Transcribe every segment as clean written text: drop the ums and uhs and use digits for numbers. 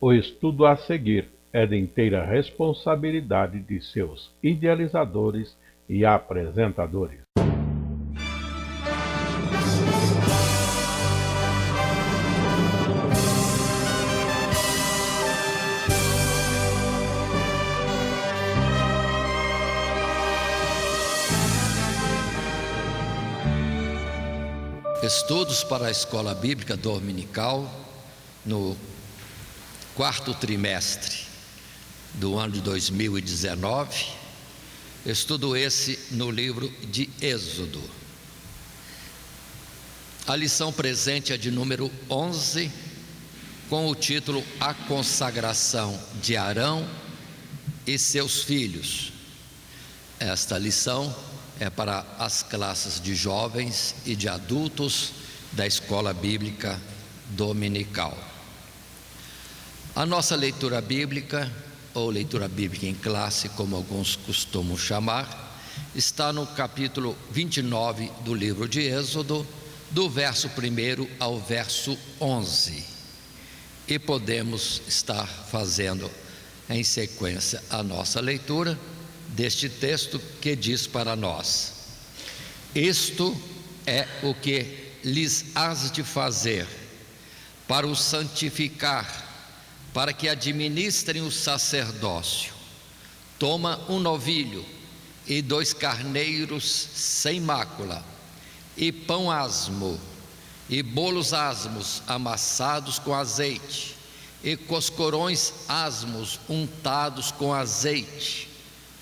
O estudo a seguir é de inteira responsabilidade de seus idealizadores e apresentadores. Estudos para a Escola Bíblica Dominical no quarto trimestre do ano de 2019. Estudo esse no livro de Êxodo. A lição presente é de número 11, com o título A Consagração de Arão e seus filhos. Esta lição é para as classes de jovens e de adultos da Escola Bíblica Dominical. A nossa leitura bíblica, ou leitura bíblica em classe, como alguns costumam chamar, está no capítulo 29 do livro de Êxodo, do verso 1 ao verso 11. E podemos estar fazendo em sequência a nossa leitura deste texto que diz para nós: isto é o que lhes has de fazer para o santificar, para que administrem o sacerdócio. Toma um novilho e 2 carneiros sem mácula, e pão asmo, e bolos asmos amassados com azeite, e coscorões asmos untados com azeite.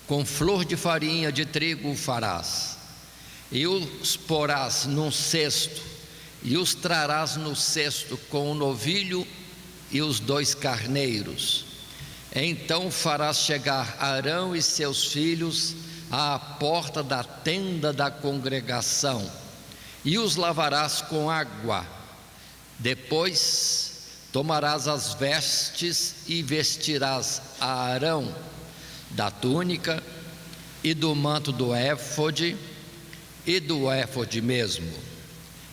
Com flor de farinha de trigo o farás, e os porás num cesto, e os trarás no cesto com o novilho e os 2 carneiros. Então farás chegar Arão e seus filhos à porta da tenda da congregação, e os lavarás com água. Depois tomarás as vestes e vestirás a Arão da túnica e do manto do éfode, e do éfode mesmo,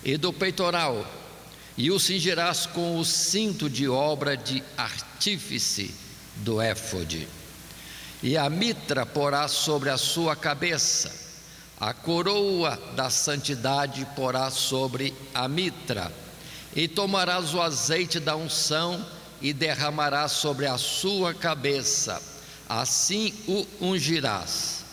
e do peitoral, e o cingirás com o cinto de obra de artífice do éfode. E a mitra porás sobre a sua cabeça, a coroa da santidade porás sobre a mitra, e tomarás o azeite da unção e derramarás sobre a sua cabeça, assim o ungirás.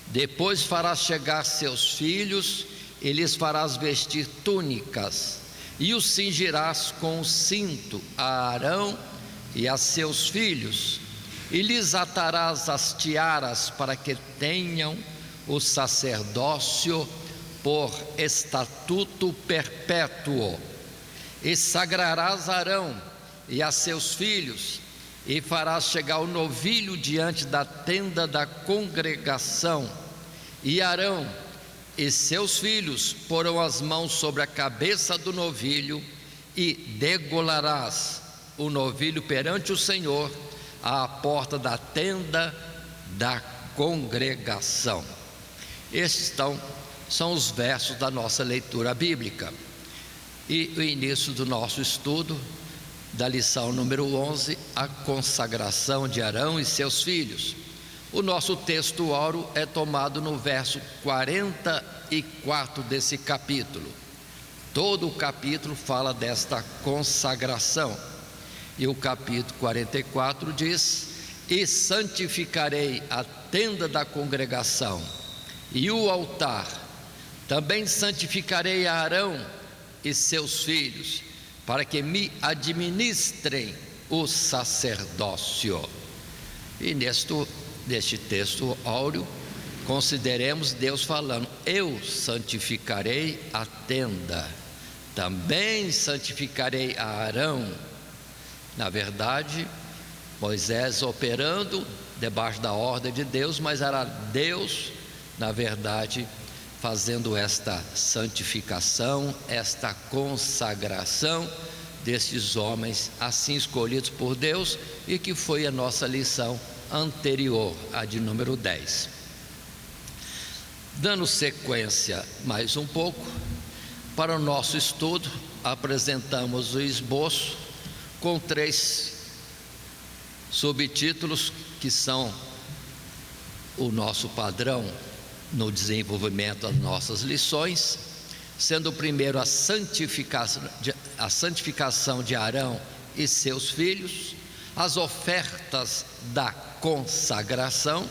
Depois farás chegar seus filhos e lhes farás vestir túnicas, e os cingirás com o cinto a Arão e a seus filhos, e lhes atarás as tiaras para que tenham o sacerdócio por estatuto perpétuo. E sagrarás Arão e a seus filhos, e farás chegar o novilho diante da tenda da congregação, e Arão e seus filhos porão as mãos sobre a cabeça do novilho, e degolarás o novilho perante o Senhor à porta da tenda da congregação. Estes são os versos da nossa leitura bíblica e o início do nosso estudo da lição número 11, a consagração de Arão e seus filhos. O nosso texto áureo é tomado no verso 44 desse capítulo. Todo o capítulo fala desta consagração, e o capítulo 44 diz: e santificarei a tenda da congregação e o altar, também santificarei a Arão e seus filhos, para que me administrem o sacerdócio. E neste texto áureo, consideremos Deus falando: eu santificarei a tenda, também santificarei a Arão. Na verdade, Moisés operando debaixo da ordem de Deus, mas era Deus, na verdade, fazendo esta santificação, esta consagração destes homens assim escolhidos por Deus, e que foi a nossa lição anterior, a de número 10. Dando sequência mais um pouco, para o nosso estudo, apresentamos o esboço com 3 subtítulos que são o nosso padrão no desenvolvimento das nossas lições, sendo o primeiro a santificação de Arão e seus filhos, as ofertas da consagração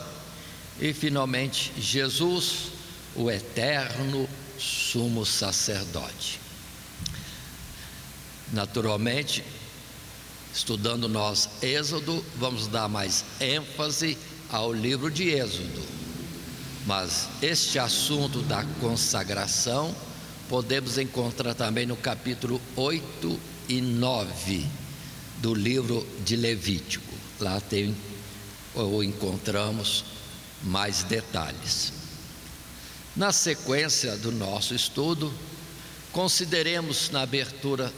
e, finalmente, Jesus, o eterno sumo sacerdote. Naturalmente, estudando nós Êxodo, vamos dar mais ênfase ao livro de Êxodo, mas este assunto da consagração podemos encontrar também no capítulo 8 e 9 do livro de Levítico. Lá encontramos mais detalhes. Na sequência do nosso estudo, consideremos na abertura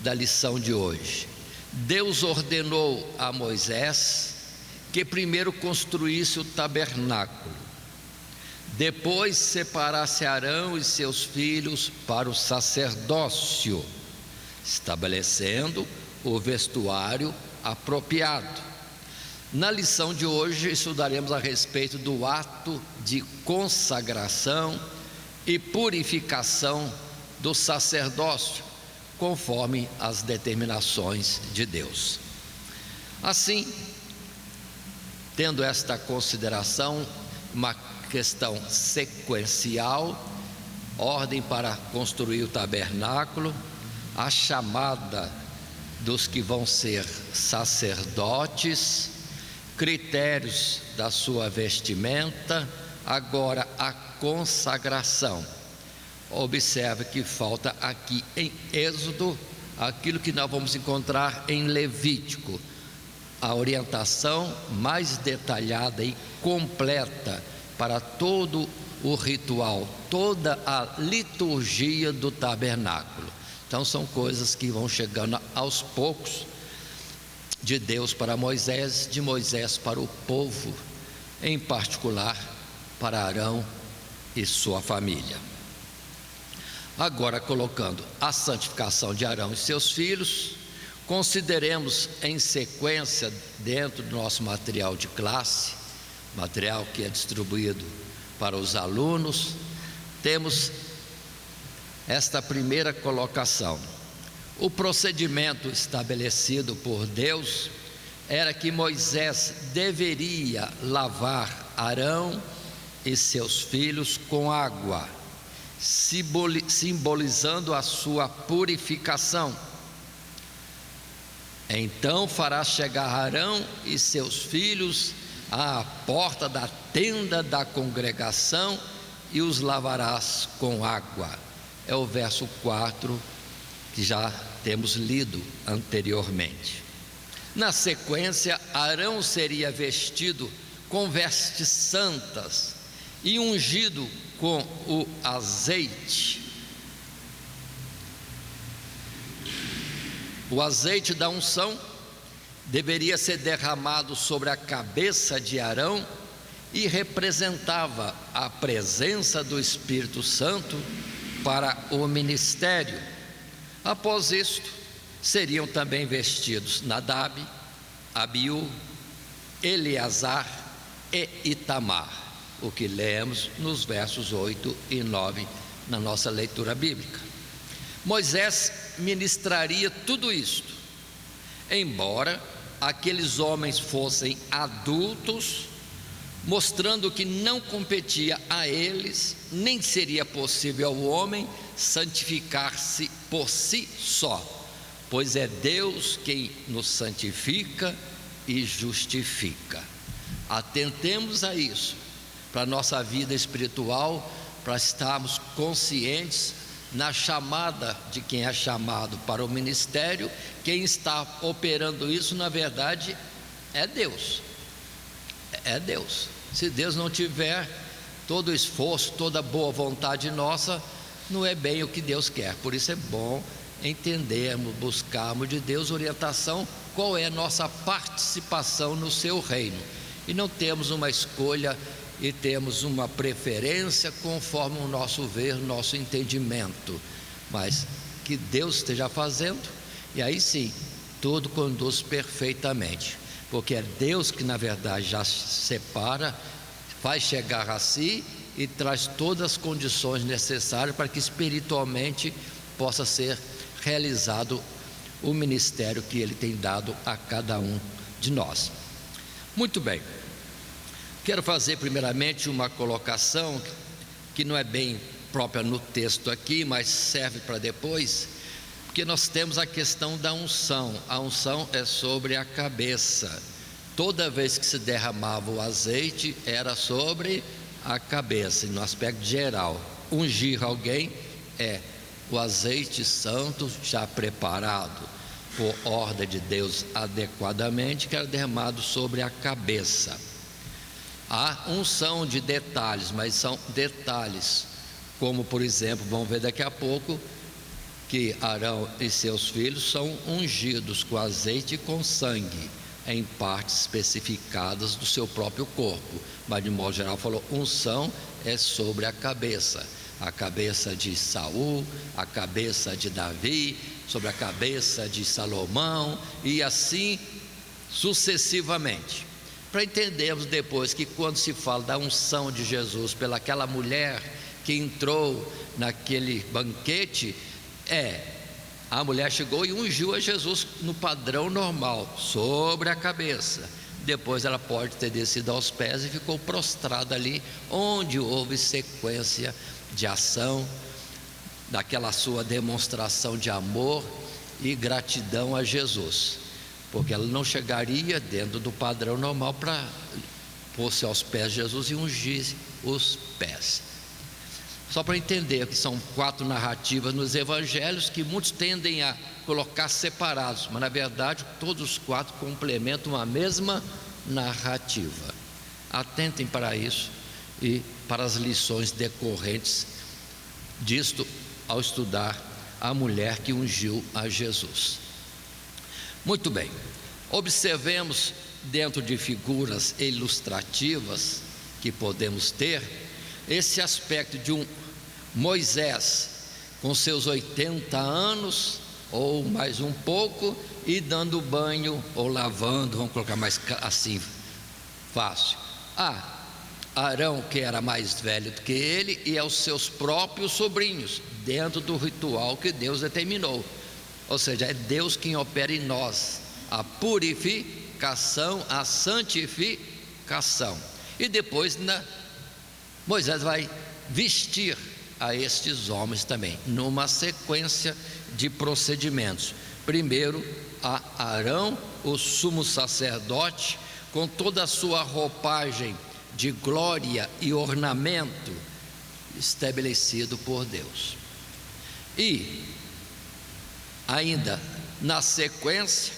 da lição de hoje: Deus ordenou a Moisés que primeiro construísse o tabernáculo, depois separasse Arão e seus filhos para o sacerdócio, estabelecendo o vestuário apropriado. Na lição de hoje estudaremos a respeito do ato de consagração e purificação do sacerdócio, conforme as determinações de Deus. Assim, tendo esta consideração, uma questão sequencial, ordem para construir o tabernáculo, a chamada dos que vão ser sacerdotes, critérios da sua vestimenta, agora a consagração. Observe que falta aqui em Êxodo aquilo que nós vamos encontrar em Levítico, a orientação mais detalhada e completa para todo o ritual, toda a liturgia do tabernáculo. Então são coisas que vão chegando aos poucos, de Deus para Moisés, de Moisés para o povo, em particular para Arão e sua família. Agora, colocando a santificação de Arão e seus filhos, consideremos em sequência, dentro do nosso material de classe, material que é distribuído para os alunos, temos esta primeira colocação. O procedimento estabelecido por Deus era que Moisés deveria lavar Arão e seus filhos com água, simbolizando a sua purificação. Então farás chegar Arão e seus filhos à porta da tenda da congregação e os lavarás com água. É o verso 4 que já temos lido anteriormente. Na sequência, Arão seria vestido com vestes santas e ungido com o azeite. O azeite da unção deveria ser derramado sobre a cabeça de Arão e representava a presença do Espírito Santo para o ministério. Após isto, seriam também vestidos Nadab, Abiú, Eleazar e Itamar, o que lemos nos versos 8 e 9 na nossa leitura bíblica. Moisés ministraria tudo isto, embora aqueles homens fossem adultos, mostrando que não competia a eles, nem seria possível ao homem santificar-se por si só, pois é Deus quem nos santifica e justifica. Atentemos a isso, para a nossa vida espiritual, para estarmos conscientes na chamada de quem é chamado para o ministério. Quem está operando isso, na verdade, é Deus. É Deus. Se Deus não tiver todo o esforço, toda a boa vontade nossa, não é bem o que Deus quer. Por isso é bom entendermos, buscarmos de Deus orientação, qual é a nossa participação no seu reino, e não temos uma escolha e temos uma preferência conforme o nosso ver, nosso entendimento, mas que Deus esteja fazendo, e aí sim, tudo conduz perfeitamente. porque é Deus que na verdade já separa, faz chegar a si e traz todas as condições necessárias para que espiritualmente possa ser realizado o ministério que Ele tem dado a cada um de nós. Muito bem, quero fazer primeiramente uma colocação que não é bem própria no texto aqui, mas serve para depois, porque nós temos a questão da unção. A unção é sobre a cabeça. Toda vez que se derramava o azeite era sobre a cabeça, no aspecto geral. Ungir alguém é o azeite santo já preparado por ordem de Deus adequadamente, que era derramado sobre a cabeça. Há unção de detalhes, mas são detalhes, como por exemplo, vamos ver daqui a pouco, que Arão e seus filhos são ungidos com azeite e com sangue, em partes especificadas do seu próprio corpo, mas de modo geral falou, unção é sobre a cabeça de Saul, a cabeça de Davi, sobre a cabeça de Salomão e assim sucessivamente, para entendermos depois que quando se fala da unção de Jesus pelaquela mulher que entrou naquele banquete, a mulher chegou e ungiu a Jesus no padrão normal, sobre a cabeça. Depois ela pode ter descido aos pés e ficou prostrada ali, onde houve sequência de ação, daquela sua demonstração de amor e gratidão a Jesus, porque ela não chegaria dentro do padrão normal para pôr-se aos pés de Jesus e ungir os pés. Só para entender que são 4 narrativas nos evangelhos que muitos tendem a colocar separados, mas na verdade todos os 4 complementam a mesma narrativa. Atentem para isso e para as lições decorrentes disto ao estudar a mulher que ungiu a Jesus. Muito bem, observemos dentro de figuras ilustrativas que podemos ter esse aspecto de um Moisés com seus 80 anos ou mais um pouco e dando banho ou lavando, vamos colocar mais assim fácil, Arão, que era mais velho do que ele, e aos seus próprios sobrinhos, dentro do ritual que Deus determinou. Ou seja, é Deus quem opera em nós a purificação, a santificação. E depois Moisés vai vestir a estes homens também, numa sequência de procedimentos. Primeiro, a Arão, o sumo sacerdote, com toda a sua roupagem de glória e ornamento estabelecido por Deus. E ainda na sequência,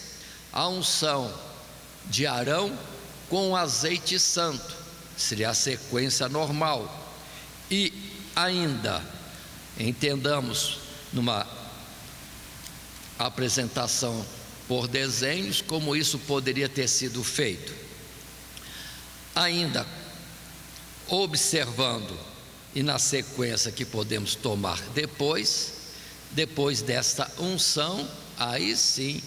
a unção de Arão com azeite santo, seria a sequência normal. E ainda, entendamos numa apresentação por desenhos como isso poderia ter sido feito. Ainda observando e na sequência que podemos tomar depois desta unção, aí sim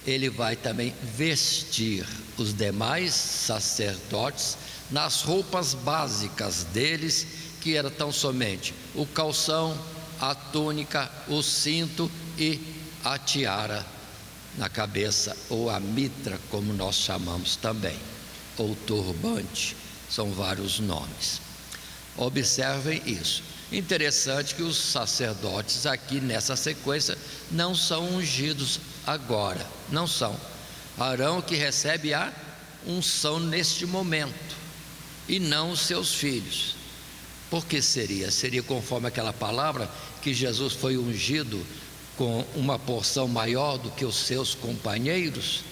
ele vai também vestir os demais sacerdotes nas roupas básicas deles, que era tão somente o calção, a túnica, o cinto e a tiara na cabeça, ou a mitra, como nós chamamos também, ou turbante, são vários nomes. Observem isso. Interessante que os sacerdotes aqui nessa sequência não são ungidos agora, não são. Arão que recebe a unção neste momento e não os seus filhos. Por que seria? Seria conforme aquela palavra que Jesus foi ungido com uma porção maior do que os seus companheiros?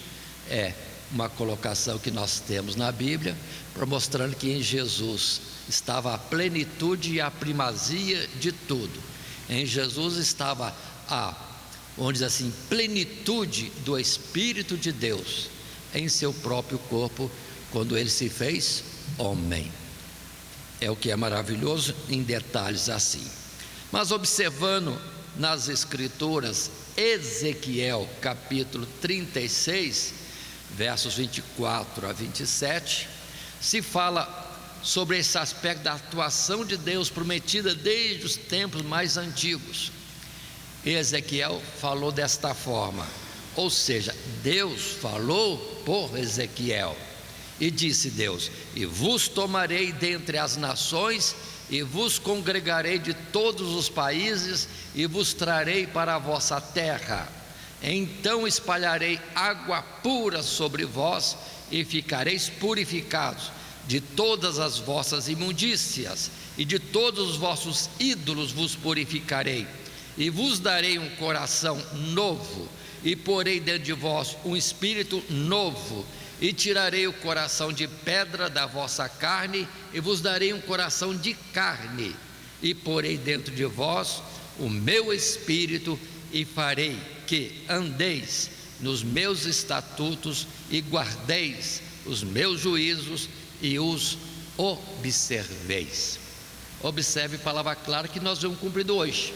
É uma colocação que nós temos na Bíblia, mostrando que em Jesus estava a plenitude e a primazia de tudo. Em Jesus estava vamos dizer assim, plenitude do Espírito de Deus em seu próprio corpo, quando ele se fez homem. É o que é maravilhoso em detalhes assim. Mas observando nas Escrituras, Ezequiel capítulo 36, versos 24 a 27, se fala sobre esse aspecto da atuação de Deus prometida desde os tempos mais antigos. E Ezequiel falou desta forma, ou seja, Deus falou por Ezequiel, e disse Deus: e vos tomarei dentre as nações, e vos congregarei de todos os países, e vos trarei para a vossa terra. Então espalharei água pura sobre vós, e ficareis purificados de todas as vossas imundícias, e de todos os vossos ídolos vos purificarei, e vos darei um coração novo, e porei dentro de vós um espírito novo, e tirarei o coração de pedra da vossa carne, e vos darei um coração de carne, e porei dentro de vós o meu espírito, e farei que andeis nos meus estatutos, e guardeis os meus juízos, e os observeis. Observe, palavra clara que nós vamos cumprindo hoje,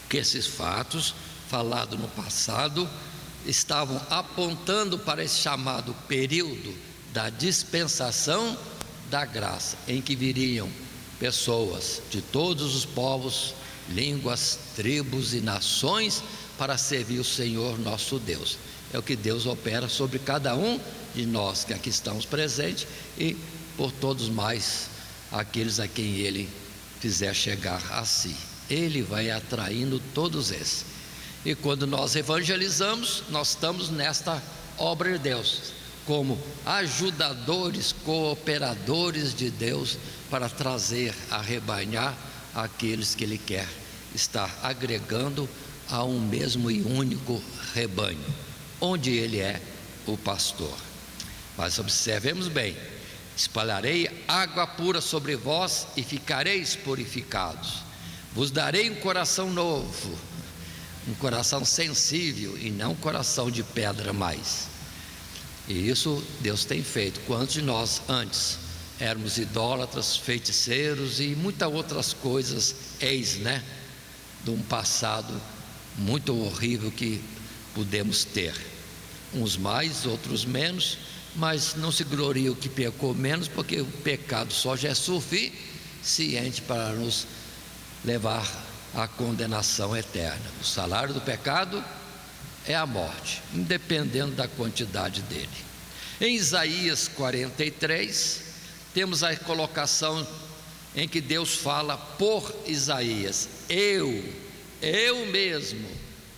porque esses fatos falados no passado estavam apontando para esse chamado período da dispensação da graça, em que viriam pessoas de todos os povos, línguas, tribos e nações para servir o Senhor nosso Deus. É o que Deus opera sobre cada um de nós que aqui estamos presentes, e por todos mais aqueles a quem Ele fizer chegar a si. Ele vai atraindo todos esses. E quando nós evangelizamos, nós estamos nesta obra de Deus, como ajudadores, cooperadores de Deus, para trazer, arrebanhar aqueles que Ele quer estar agregando a um mesmo e único rebanho, onde Ele é o pastor. Mas observemos bem: espalharei água pura sobre vós, e ficareis purificados. Vos darei um coração novo, um coração sensível, e não um coração de pedra mais. E isso Deus tem feito. Quantos de nós antes éramos idólatras, feiticeiros e muitas outras coisas, de um passado muito horrível que pudemos ter, uns mais, outros menos, mas não se gloria o que pecou menos, porque o pecado só já é suficiente para nos levar à condenação eterna. O salário do pecado é a morte, independendo da quantidade dele. Em Isaías 43, temos a colocação em que Deus fala por Isaías: eu mesmo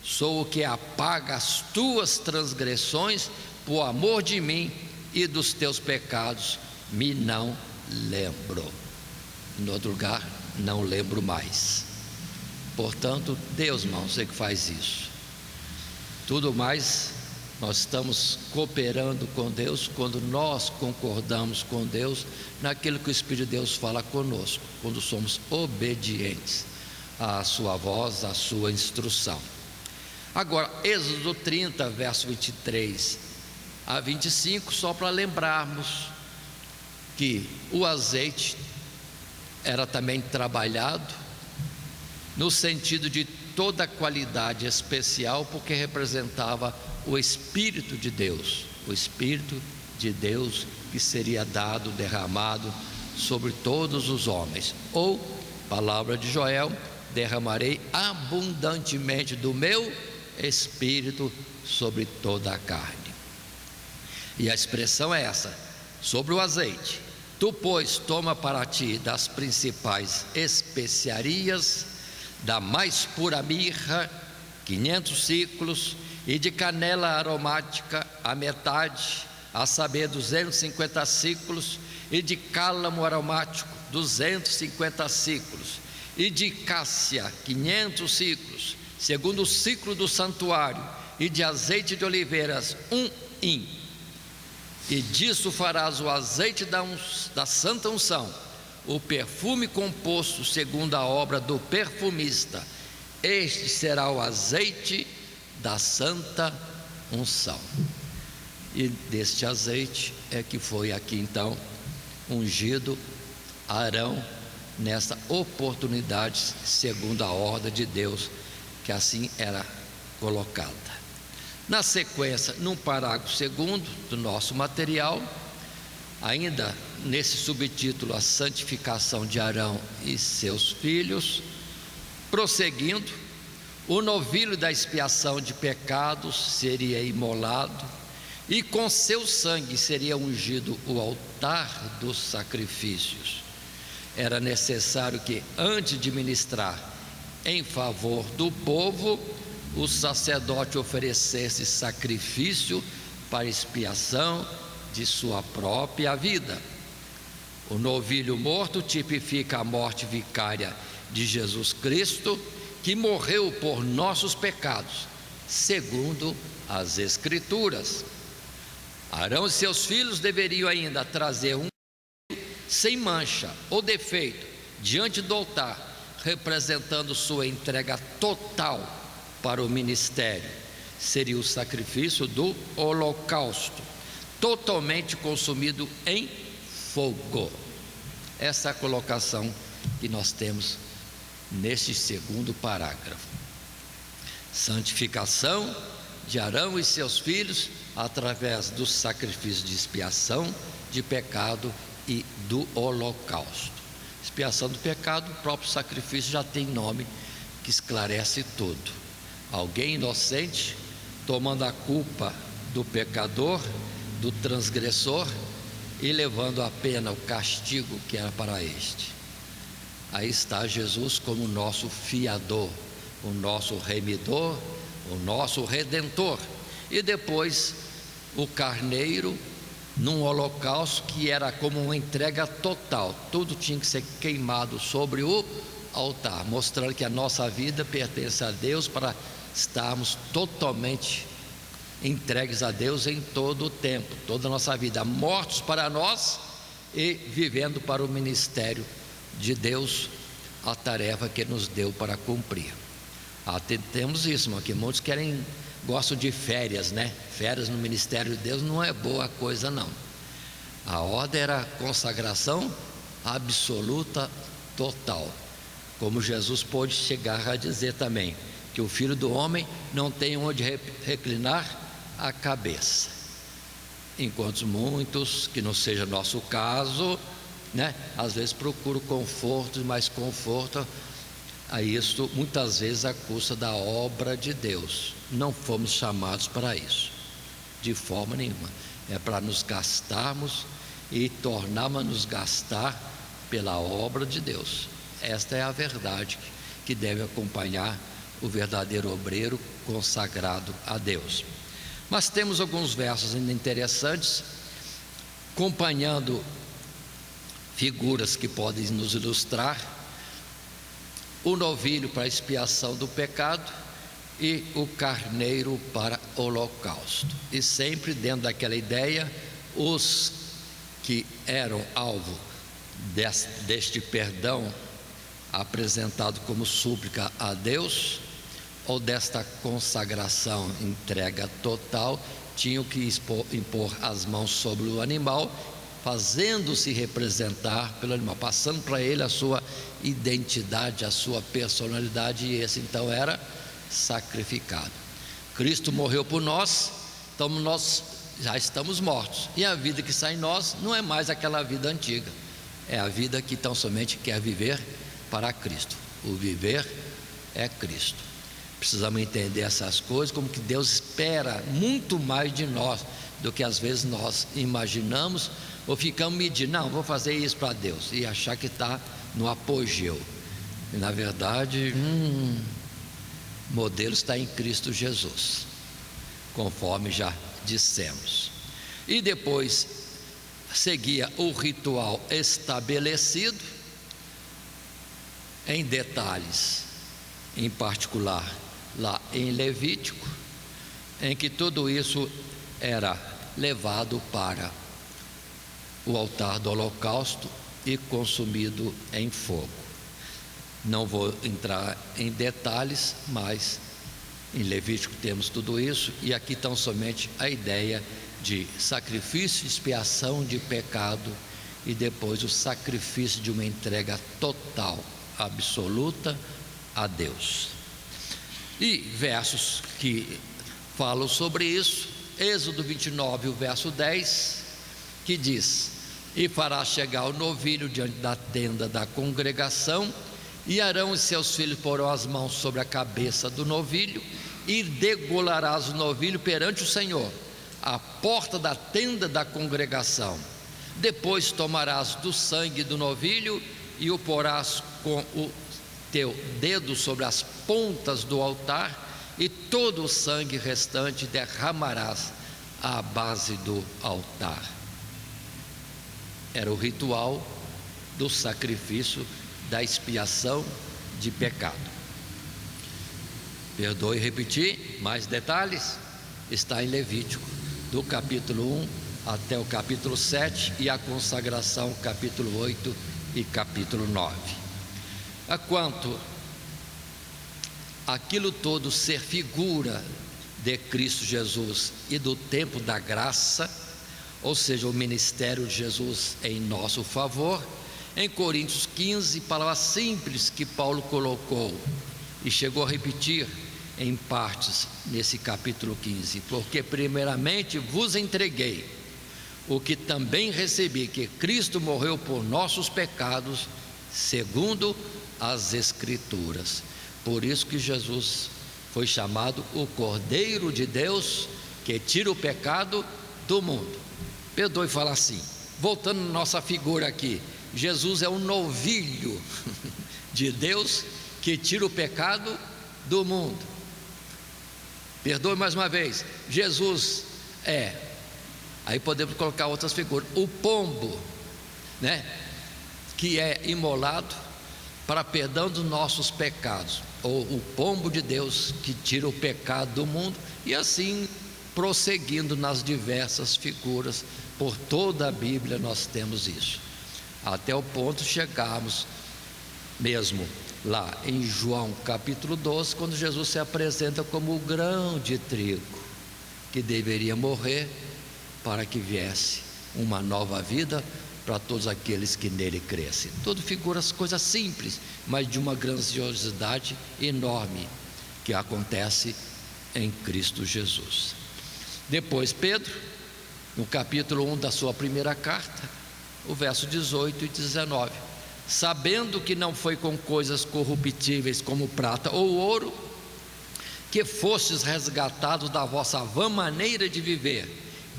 sou o que apaga as tuas transgressões, por amor de mim, e dos teus pecados me não lembro. Em outro lugar, não lembro mais. Portanto, Deus, irmão, você que faz isso. Tudo mais, nós estamos cooperando com Deus quando nós concordamos com Deus naquilo que o Espírito de Deus fala conosco, quando somos obedientes à sua voz, à sua instrução. Agora, Êxodo 30, verso 23 a 25, só para lembrarmos que o azeite era também trabalhado no sentido de toda qualidade especial, porque representava o Espírito de Deus, o Espírito de Deus que seria dado, derramado sobre todos os homens. Ou, palavra de Joel: derramarei abundantemente do meu Espírito sobre toda a carne. E a expressão é essa: sobre o azeite. Tu, pois, toma para ti das principais especiarias, da mais pura mirra, 500 ciclos, e de canela aromática a metade, a saber 250 ciclos, e de cálamo aromático 250 ciclos, e de cássia 500 ciclos, segundo o ciclo do santuário, e de azeite de oliveiras 1 hin. E disso farás o azeite da santa unção, o perfume composto segundo a obra do perfumista. Este será o azeite da santa unção. E deste azeite é que foi aqui então ungido Arão, nessa oportunidade, segundo a ordem de Deus, que assim era colocada. Na sequência, num parágrafo segundo do nosso material, ainda nesse subtítulo, a santificação de Arão e seus filhos, prosseguindo, o novilho da expiação de pecados seria imolado e com seu sangue seria ungido o altar dos sacrifícios. Era necessário que, antes de ministrar em favor do povo, o sacerdote oferecesse sacrifício para expiação de sua própria vida. O novilho morto tipifica a morte vicária de Jesus Cristo, que morreu por nossos pecados, segundo as Escrituras. Arão e seus filhos deveriam ainda trazer um sem mancha ou defeito diante do altar, representando sua entrega total para o ministério. Seria o sacrifício do holocausto, totalmente consumido em fogo. Essa é a colocação que nós temos neste segundo parágrafo. Santificação de Arão e seus filhos através do sacrifício de expiação de pecado e do holocausto. Expiação do pecado, o próprio sacrifício já tem nome que esclarece tudo. Alguém inocente tomando a culpa do pecador, do transgressor, e levando a pena, o castigo que era para este. Aí está Jesus como nosso fiador, o nosso remidor, o nosso redentor. E depois o carneiro num holocausto que era como uma entrega total. Tudo tinha que ser queimado sobre o altar, mostrando que a nossa vida pertence a Deus, para estarmos totalmente entregues a Deus em todo o tempo, toda a nossa vida, mortos para nós e vivendo para o ministério de Deus, a tarefa que nos deu para cumprir. Temos isso, aqui muitos gostam de férias, né? Férias no ministério de Deus não é boa coisa, não. A ordem era consagração absoluta, total, como Jesus pôde chegar a dizer também, que o Filho do Homem não tem onde reclinar a cabeça. Enquanto muitos, que não seja nosso caso, né, às vezes procuram conforto, mas conforto a isso muitas vezes à custa da obra de Deus. Não fomos chamados para isso, de forma nenhuma. É para nos gastarmos e tornarmos-nos gastar pela obra de Deus. Esta é a verdade que deve acompanhar o verdadeiro obreiro consagrado a Deus. Mas temos alguns versos ainda interessantes, acompanhando figuras que podem nos ilustrar: o novilho para expiação do pecado e o carneiro para holocausto. E sempre dentro daquela ideia, os que eram alvo deste perdão apresentado como súplica a Deus, ou desta consagração, entrega total, tinham que impor as mãos sobre o animal, fazendo-se representar pelo animal, passando para ele a sua identidade, a sua personalidade, e esse então era sacrificado. Cristo morreu por nós, então nós já estamos mortos, e a vida que está em nós não é mais aquela vida antiga, é a vida que tão somente quer viver para Cristo. O viver é Cristo. Precisamos entender essas coisas, como que Deus espera muito mais de nós do que às vezes nós imaginamos, ou ficamos medindo, não, vou fazer isso para Deus, e achar que está no apogeu. E na verdade, o modelo está em Cristo Jesus, conforme já dissemos. E depois seguia o ritual estabelecido, em detalhes, em particular lá em Levítico, em que tudo isso era levado para o altar do holocausto e consumido em fogo. Não vou entrar em detalhes, mas em Levítico temos tudo isso, e aqui tão somente a ideia de sacrifício, expiação de pecado, e depois o sacrifício de uma entrega total, absoluta a Deus. E versos que falo sobre isso. Êxodo 29, o verso 10, que diz: e fará chegar o novilho diante da tenda da congregação, e Arão e seus filhos porão as mãos sobre a cabeça do novilho, e degolarás o novilho perante o Senhor, à porta da tenda da congregação. Depois tomarás do sangue do novilho e o porás com o teu dedo sobre as pontas do altar, e todo o sangue restante derramarás à base do altar. Era o ritual do sacrifício da expiação de pecado. Perdoe repetir, mais detalhes está em Levítico, do capítulo 1 até o capítulo 7, e a consagração, capítulo 8 e capítulo 9. Quanto aquilo todo ser figura de Cristo Jesus e do tempo da graça, ou seja, o ministério de Jesus em nosso favor, em Coríntios 15, palavras simples que Paulo colocou e chegou a repetir em partes nesse capítulo 15: porque primeiramente vos entreguei o que também recebi, que Cristo morreu por nossos pecados, segundo as Escrituras. Por isso que Jesus foi chamado o Cordeiro de Deus, que tira o pecado do mundo. Perdoe falar assim, voltando à nossa figura aqui, Jesus é um novilho de Deus que tira o pecado do mundo. Perdoe mais uma vez, Jesus é, aí podemos colocar outras figuras, o pombo, né, que é imolado para perdão dos nossos pecados, ou o pombo de Deus que tira o pecado do mundo, e assim prosseguindo nas diversas figuras. Por toda a Bíblia nós temos isso, até o ponto de chegarmos mesmo lá em João capítulo 12, quando Jesus se apresenta como o grão de trigo que deveria morrer para que viesse uma nova vida para todos aqueles que nele crescem. Tudo figuras, coisas simples, mas de uma grandiosidade enorme que acontece em Cristo Jesus. Depois Pedro, no capítulo 1 da sua primeira carta, o verso 18 e 19: sabendo que não foi com coisas corruptíveis como prata ou ouro que fostes resgatados da vossa vã maneira de viver,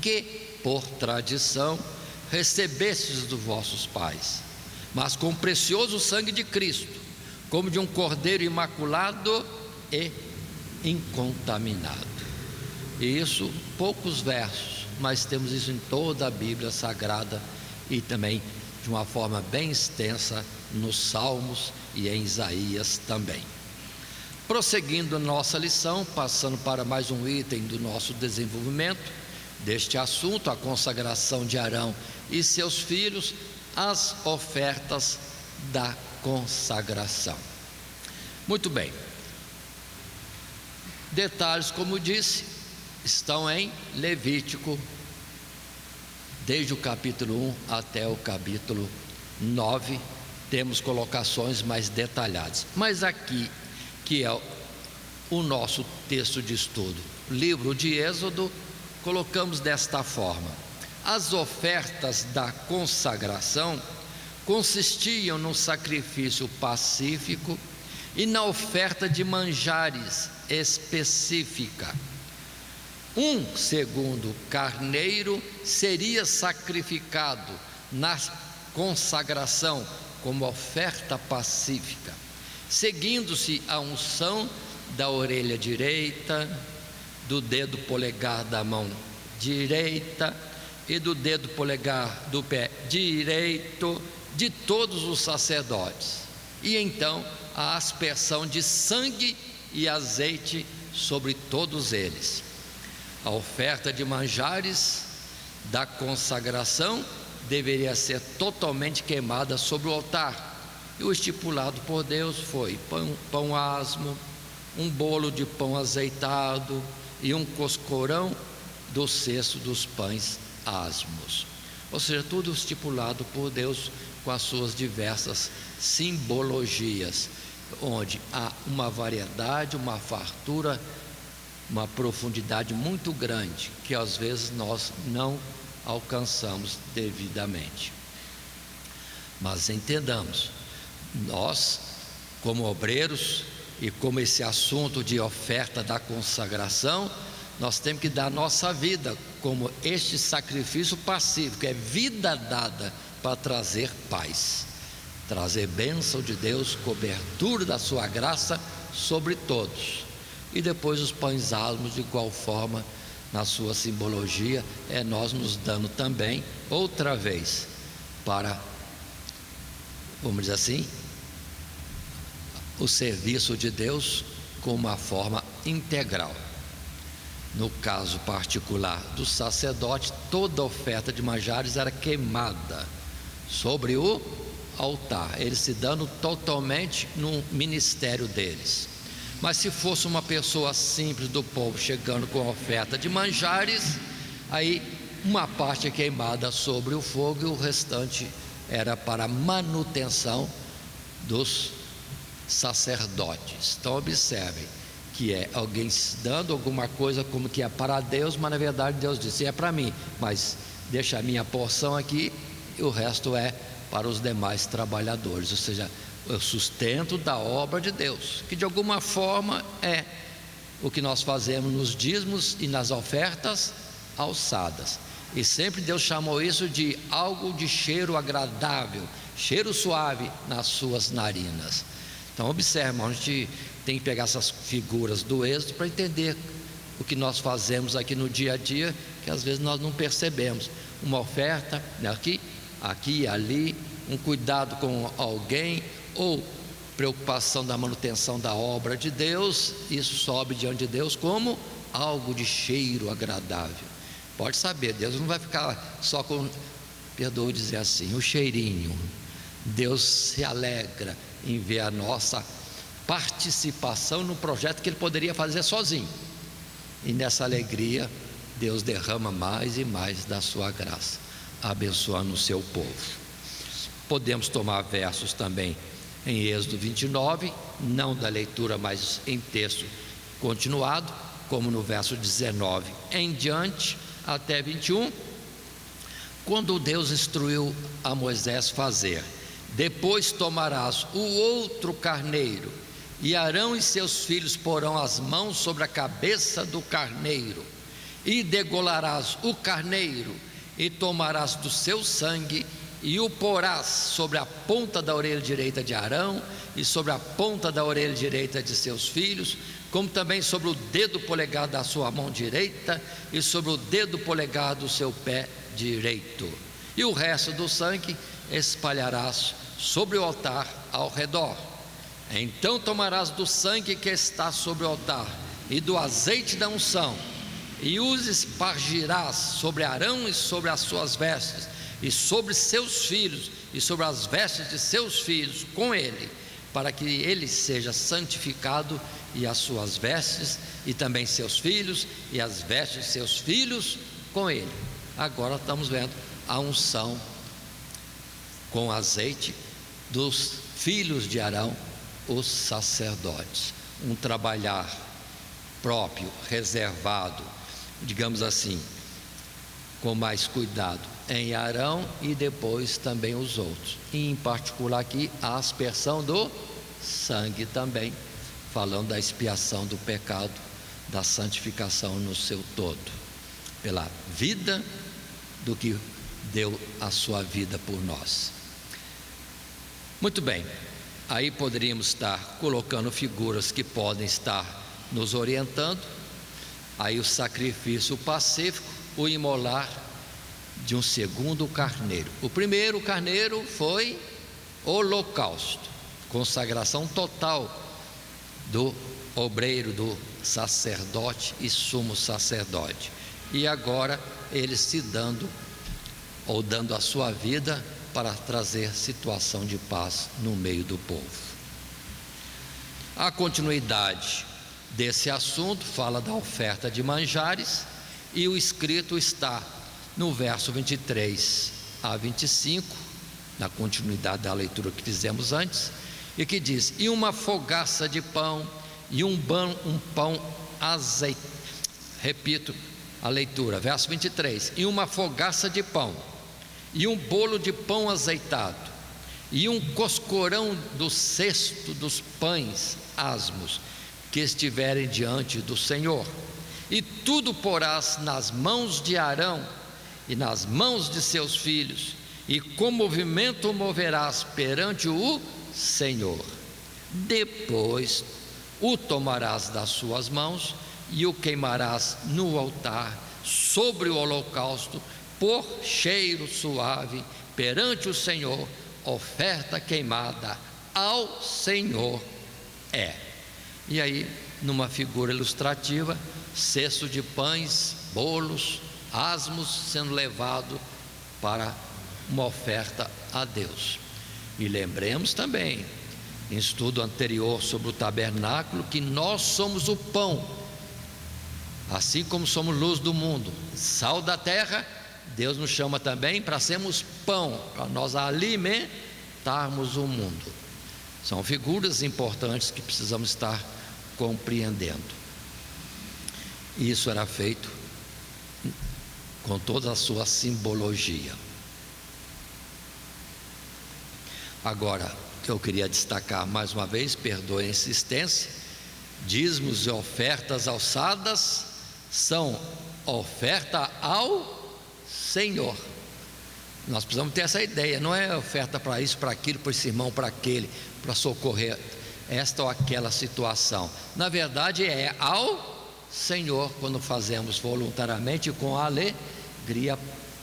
que por tradição recebestes dos vossos pais, mas com o precioso sangue de Cristo, como de um cordeiro imaculado e incontaminado. E isso, poucos versos, mas temos isso em toda a Bíblia Sagrada, e também de uma forma bem extensa nos Salmos e em Isaías também. Prosseguindo nossa lição, passando para mais um item do nosso desenvolvimento deste assunto, a consagração de Arão e seus filhos, as ofertas da consagração. Muito bem, detalhes, como disse, estão em Levítico, desde o capítulo 1 até o capítulo 9, temos colocações mais detalhadas. Mas aqui, que é o nosso texto de estudo, livro de Êxodo, colocamos desta forma: as ofertas da consagração consistiam no sacrifício pacífico e na oferta de manjares específica. Um segundo carneiro seria sacrificado na consagração como oferta pacífica, seguindo-se a unção da orelha direita, do dedo polegar da mão direita e do dedo polegar do pé direito de todos os sacerdotes, e então a aspersão de sangue e azeite sobre todos eles. A oferta de manjares da consagração deveria ser totalmente queimada sobre o altar, e o estipulado por Deus foi pão asmo, um bolo de pão azeitado e um coscorão do cesto dos pães asmos. Ou seja, tudo estipulado por Deus com as suas diversas simbologias, onde há uma variedade, uma fartura uma profundidade muito grande, que às vezes nós não alcançamos devidamente. Mas entendamos, nós, como obreiros, e como esse assunto de oferta da consagração, nós temos que dar nossa vida como este sacrifício pacífico, é vida dada para trazer paz, trazer bênção de Deus, cobertura da sua graça sobre todos. E depois os pães almos, de igual forma, na sua simbologia, é nós nos dando também, outra vez, para, vamos dizer assim, o serviço de Deus com uma forma integral. No caso particular do sacerdote, toda oferta de manjares era queimada sobre o altar, eles se dando totalmente no ministério deles. Mas se fosse uma pessoa simples do povo chegando com a oferta de manjares, aí uma parte é queimada sobre o fogo e o restante era para manutenção dos sacerdotes. Então observem que é alguém dando alguma coisa como que é para Deus, mas na verdade Deus disse: é para mim, mas deixa a minha porção aqui e o resto é para os demais trabalhadores, ou seja, o sustento da obra de Deus, que de alguma forma é o que nós fazemos nos dízimos e nas ofertas alçadas. E sempre Deus chamou isso de algo de cheiro agradável, cheiro suave nas suas narinas. Então observe, a gente tem que pegar essas figuras do Êxodo para entender o que nós fazemos aqui no dia a dia, que às vezes nós não percebemos. Uma oferta, né, aqui e ali, um cuidado com alguém, ou preocupação da manutenção da obra de Deus, isso sobe diante de Deus como algo de cheiro agradável. Pode saber, Deus não vai ficar só com, perdoe dizer assim, o cheirinho. Deus se alegra em ver a nossa participação no projeto que Ele poderia fazer sozinho, e nessa alegria Deus derrama mais e mais da sua graça, abençoando o seu povo. Podemos tomar versos também em Êxodo 29, não da leitura, mas em texto continuado, como no verso 19 em diante até 21, quando Deus instruiu a Moisés fazer: depois tomarás o outro carneiro, e Arão e seus filhos porão as mãos sobre a cabeça do carneiro, e degolarás o carneiro, e tomarás do seu sangue, e o porás sobre a ponta da orelha direita de Arão, e sobre a ponta da orelha direita de seus filhos, como também sobre o dedo polegar da sua mão direita, e sobre o dedo polegar do seu pé direito. E o resto do sangue espalharás sobre o altar ao redor. Então tomarás do sangue que está sobre o altar e do azeite da unção, e os espargirás sobre Arão e sobre as suas vestes, e sobre seus filhos, e sobre as vestes de seus filhos com ele, para que ele seja santificado, e as suas vestes, e também seus filhos, e as vestes de seus filhos com ele. Agora estamos vendo a unção com azeite dos filhos de Arão, os sacerdotes. Um trabalhar próprio, reservado, digamos assim, com mais cuidado em Arão, e depois também os outros, e em particular aqui a aspersão do sangue também, falando da expiação do pecado, da santificação no seu todo, pela vida do que deu a sua vida por nós. Muito bem, aí poderíamos estar colocando figuras que podem estar nos orientando. Aí o sacrifício pacífico, o imolar de um segundo carneiro. O primeiro carneiro foi holocausto, consagração total do obreiro, do sacerdote e sumo sacerdote. E agora ele se dando, ou dando a sua vida para trazer situação de paz no meio do povo. A continuidade desse assunto fala da oferta de manjares, e o escrito está no verso 23 a 25, na continuidade da leitura que fizemos antes, e que diz: e uma fogaça de pão, e um pão azeitado. Repito a leitura, verso 23: e uma fogaça de pão, e um bolo de pão azeitado, e um coscorão do cesto dos pães asmos que estiverem diante do Senhor. E tudo porás nas mãos de Arão e nas mãos de seus filhos, e com movimento o moverás perante o Senhor. Depois o tomarás das suas mãos e o queimarás no altar sobre o holocausto por cheiro suave perante o Senhor, oferta queimada ao Senhor é. E aí, numa figura ilustrativa, cesto de pães, bolos, asmos sendo levado para uma oferta a Deus. E lembremos também, em estudo anterior sobre o tabernáculo, que nós somos o pão, assim como somos luz do mundo, sal da terra. Deus nos chama também para sermos pão, para nós alimentarmos o mundo. São figuras importantes que precisamos estar compreendendo. Isso era feito com toda a sua simbologia. Agora, que eu queria destacar mais uma vez, perdoe a insistência, dízimos e ofertas alçadas são oferta ao Senhor. Nós precisamos ter essa ideia, não é oferta para isso, para aquilo, para esse irmão, para aquele, para socorrer esta ou aquela situação. Na verdade é ao Senhor, quando fazemos voluntariamente com alegria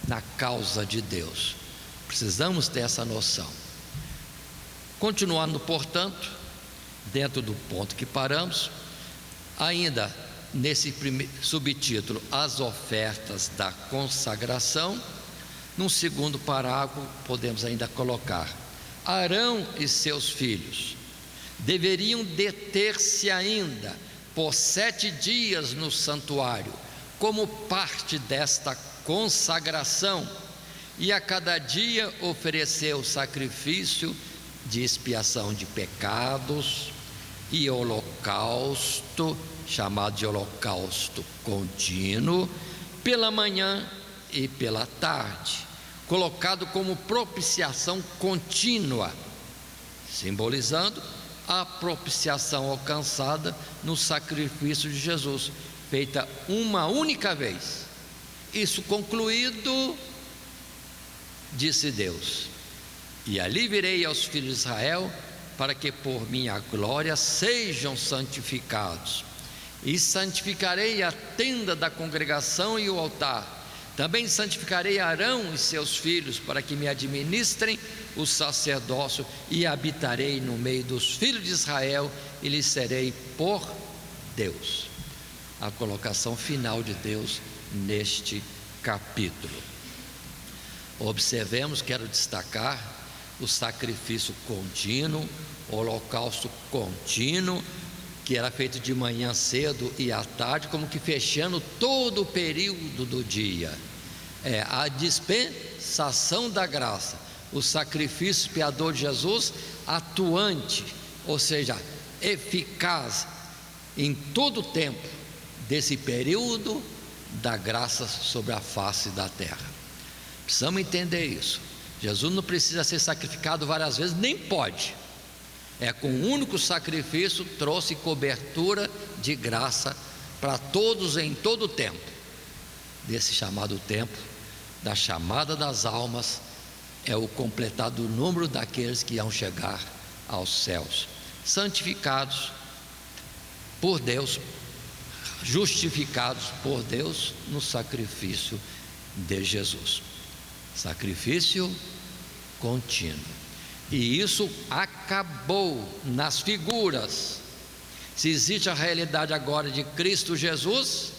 na causa de Deus. Precisamos ter essa noção. Continuando, portanto, dentro do ponto que paramos, ainda nesse subtítulo, as ofertas da consagração, num segundo parágrafo podemos ainda colocar: Arão e seus filhos deveriam deter-se ainda por 7 dias no santuário, como parte desta consagração, e a cada dia oferecer o sacrifício de expiação de pecados e holocausto, chamado de holocausto contínuo, pela manhã e pela tarde, colocado como propiciação contínua, simbolizando a propiciação alcançada no sacrifício de Jesus, feita uma única vez. Isso concluído, disse Deus: e ali virei aos filhos de Israel, para que por minha glória sejam santificados, e santificarei a tenda da congregação e o altar. Também santificarei Arão e seus filhos, para que me administrem o sacerdócio, e habitarei no meio dos filhos de Israel, e lhes serei por Deus. A colocação final de Deus neste capítulo. Observemos, quero destacar o sacrifício contínuo, o holocausto contínuo, que era feito de manhã cedo e à tarde, como que fechando todo o período do dia. É a dispensação da graça, o sacrifício expiador de Jesus, atuante, ou seja, eficaz em todo o tempo desse período da graça sobre a face da terra. Precisamos entender isso. Jesus não precisa ser sacrificado várias vezes, nem pode. É com um único sacrifício trouxe cobertura de graça para todos em todo o tempo, desse chamado tempo da chamada das almas, é o completado número daqueles que iam chegar aos céus, santificados por Deus, justificados por Deus no sacrifício de Jesus. Sacrifício contínuo. E isso acabou nas figuras. Se existe a realidade agora de Cristo Jesus,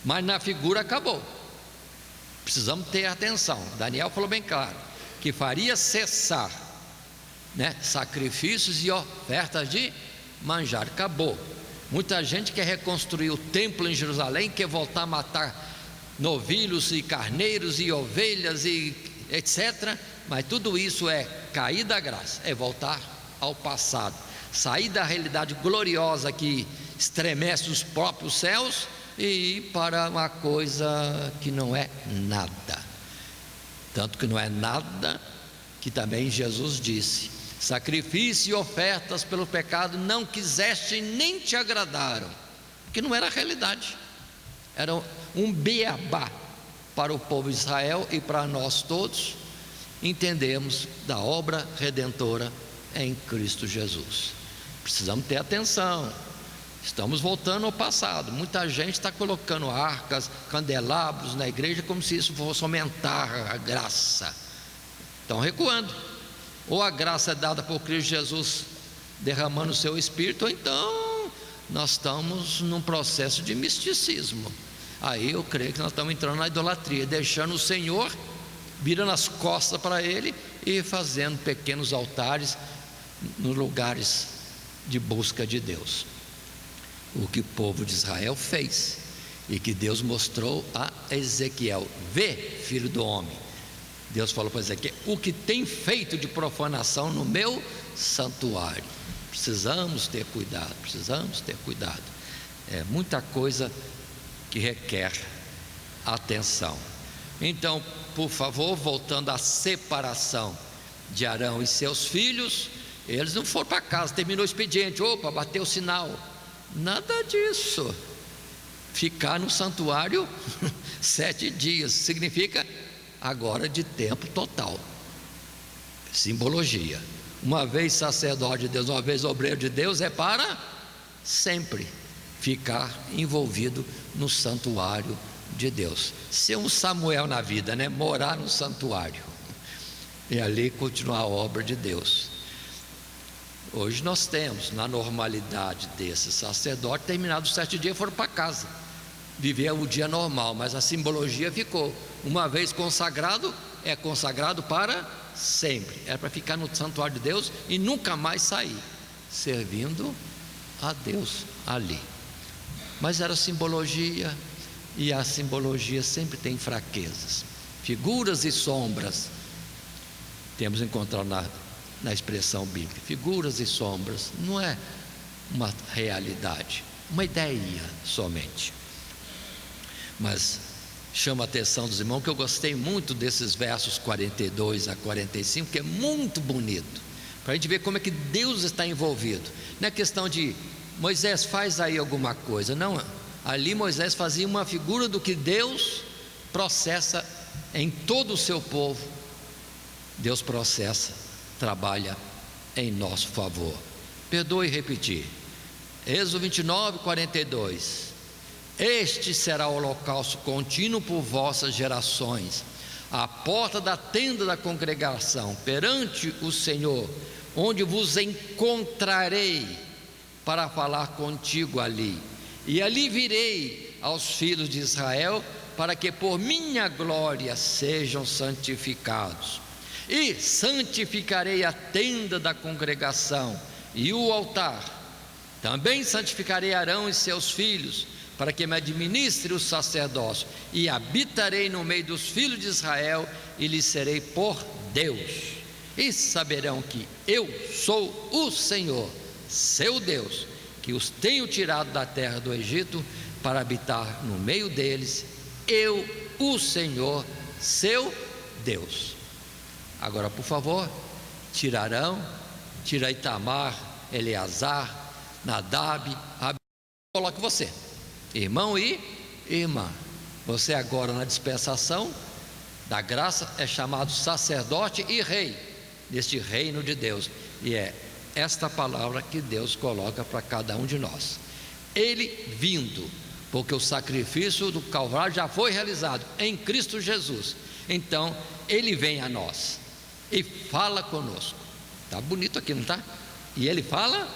mas na figura acabou. Precisamos ter atenção. Daniel falou bem claro que faria cessar, sacrifícios e ofertas de manjar. Acabou. Muita gente quer reconstruir o templo em Jerusalém, quer voltar a matar novilhos e carneiros e ovelhas e etc. Mas tudo isso é cair da graça, é voltar ao passado, sair da realidade gloriosa que estremece os próprios céus, e ir para uma coisa que não é nada. Tanto que não é nada que também Jesus disse: sacrifício e ofertas pelo pecado não quiseste nem te agradaram, que não era a realidade, era um beabá para o povo de Israel e para nós todos entendemos da obra redentora em Cristo Jesus. Precisamos ter atenção. Estamos voltando ao passado. Muita gente está colocando arcas, candelabros na igreja como se isso fosse aumentar a graça. Estão recuando. Ou a graça é dada por Cristo Jesus derramando o seu Espírito, ou então nós estamos num processo de misticismo. Aí eu creio que nós estamos entrando na idolatria, deixando o Senhor, virando as costas para Ele e fazendo pequenos altares nos lugares de busca de Deus. O que o povo de Israel fez e que Deus mostrou a Ezequiel: vê, filho do homem. Deus falou para Ezequiel: o que tem feito de profanação no meu santuário. Precisamos ter cuidado, precisamos ter cuidado. É muita coisa que requer atenção. Então, por favor, voltando à separação de Arão e seus filhos, eles não foram para casa, terminou o expediente, opa, bateu o sinal. Nada disso. Ficar no santuário 7 dias significa agora de tempo total. Simbologia. Uma vez sacerdote de Deus, uma vez obreiro de Deus, é para sempre ficar envolvido no santuário de Deus. Ser um Samuel na vida, né? Morar no santuário e ali continuar a obra de Deus. Hoje nós temos, na normalidade desse sacerdote, terminado os 7 dias, foram para casa viver o dia normal, mas a simbologia ficou. Uma vez consagrado, é consagrado para sempre. Era para ficar no santuário de Deus e nunca mais sair, servindo a Deus ali. Mas era simbologia, e a simbologia sempre tem fraquezas, figuras e sombras. Temos encontrado na expressão bíblica, figuras e sombras, não é uma realidade, uma ideia somente. Mas chama a atenção dos irmãos que eu gostei muito desses versos 42 a 45, que é muito bonito, para a gente ver como é que Deus está envolvido. Não é questão de Moisés faz aí alguma coisa, não. Ali Moisés fazia uma figura do que Deus processa em todo o seu povo. Deus processa, trabalha em nosso favor. Perdoe repetir. Êxodo 29, 42. Este será o holocausto contínuo por vossas gerações, à porta da tenda da congregação, perante o Senhor, onde vos encontrarei para falar contigo ali. E ali virei aos filhos de Israel, para que por minha glória sejam santificados. E santificarei a tenda da congregação e o altar. Também santificarei Arão e seus filhos, para que me administre o sacerdócio. E habitarei no meio dos filhos de Israel, e lhes serei por Deus. E saberão que eu sou o Senhor, seu Deus, que os tenho tirado da terra do Egito, para habitar no meio deles, eu, o Senhor, seu Deus. Agora, por favor, tira Arão, tira Itamar, Eleazar, Nadab, coloque você, irmão e irmã. Você agora, na dispensação da graça, é chamado sacerdote e rei deste reino de Deus, e é esta palavra que Deus coloca para cada um de nós. Ele vindo, porque o sacrifício do Calvário já foi realizado em Cristo Jesus. Então Ele vem a nós e fala conosco. Está bonito aqui, não está? E Ele fala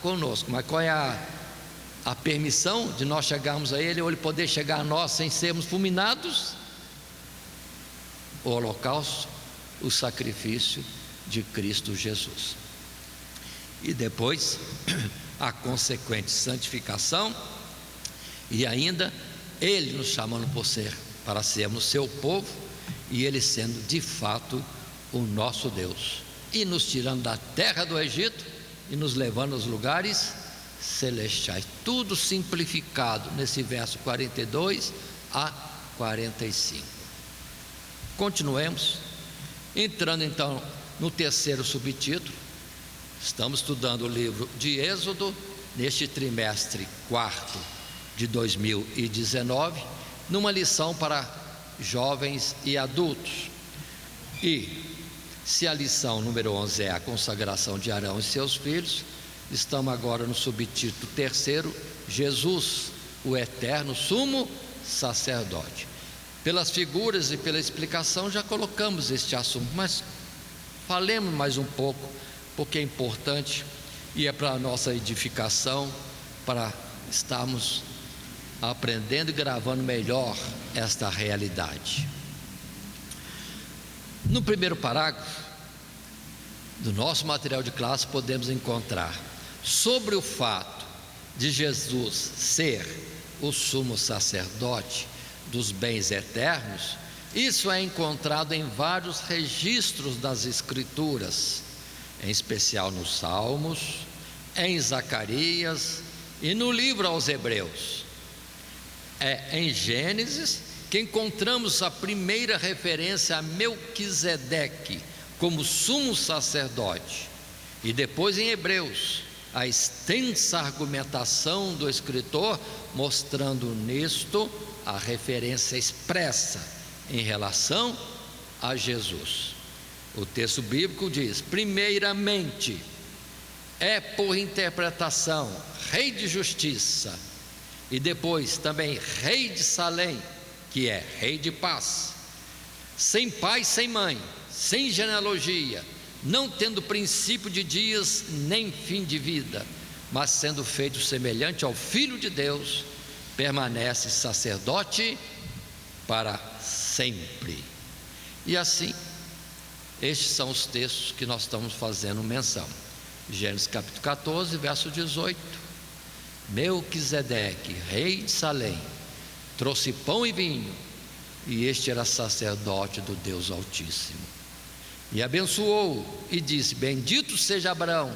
conosco. Mas qual é a permissão de nós chegarmos a Ele, ou Ele poder chegar a nós sem sermos fulminados? O holocausto, o sacrifício de Cristo Jesus. E depois a consequente santificação, e ainda Ele nos chamando para sermos seu povo, e Ele sendo de fato o nosso Deus, e nos tirando da terra do Egito e nos levando aos lugares celestiais. Tudo simplificado nesse verso 42 a 45. Continuemos, entrando então no terceiro subtítulo. Estamos estudando o livro de Êxodo neste trimestre quarto de 2019, numa lição para jovens e adultos. E se a lição número 11 é a consagração de Arão e seus filhos, estamos agora no subtítulo terceiro, Jesus, o eterno sumo sacerdote. Pelas figuras e pela explicação já colocamos este assunto, mas falemos mais um pouco, porque é importante e é para a nossa edificação, para estarmos aprendendo e gravando melhor esta realidade. No primeiro parágrafo do nosso material de classe podemos encontrar sobre o fato de Jesus ser o sumo sacerdote dos bens eternos. Isso é encontrado em vários registros das Escrituras, em especial nos Salmos, em Zacarias e no livro aos Hebreus. É em Gênesis que encontramos a primeira referência a Melquisedeque como sumo sacerdote, e depois em Hebreus a extensa argumentação do escritor, mostrando nisto a referência expressa em relação a Jesus. O texto bíblico diz: primeiramente, é por interpretação Rei de Justiça, e depois também Rei de Salém, que é Rei de Paz, sem pai, sem mãe, sem genealogia, não tendo princípio de dias nem fim de vida, mas sendo feito semelhante ao Filho de Deus, permanece sacerdote para sempre. E assim, estes são os textos que nós estamos fazendo menção. Gênesis capítulo 14, verso 18: Melquisedeque, rei de Salém, trouxe pão e vinho, e este era sacerdote do Deus Altíssimo. E abençoou e disse: bendito seja Abraão,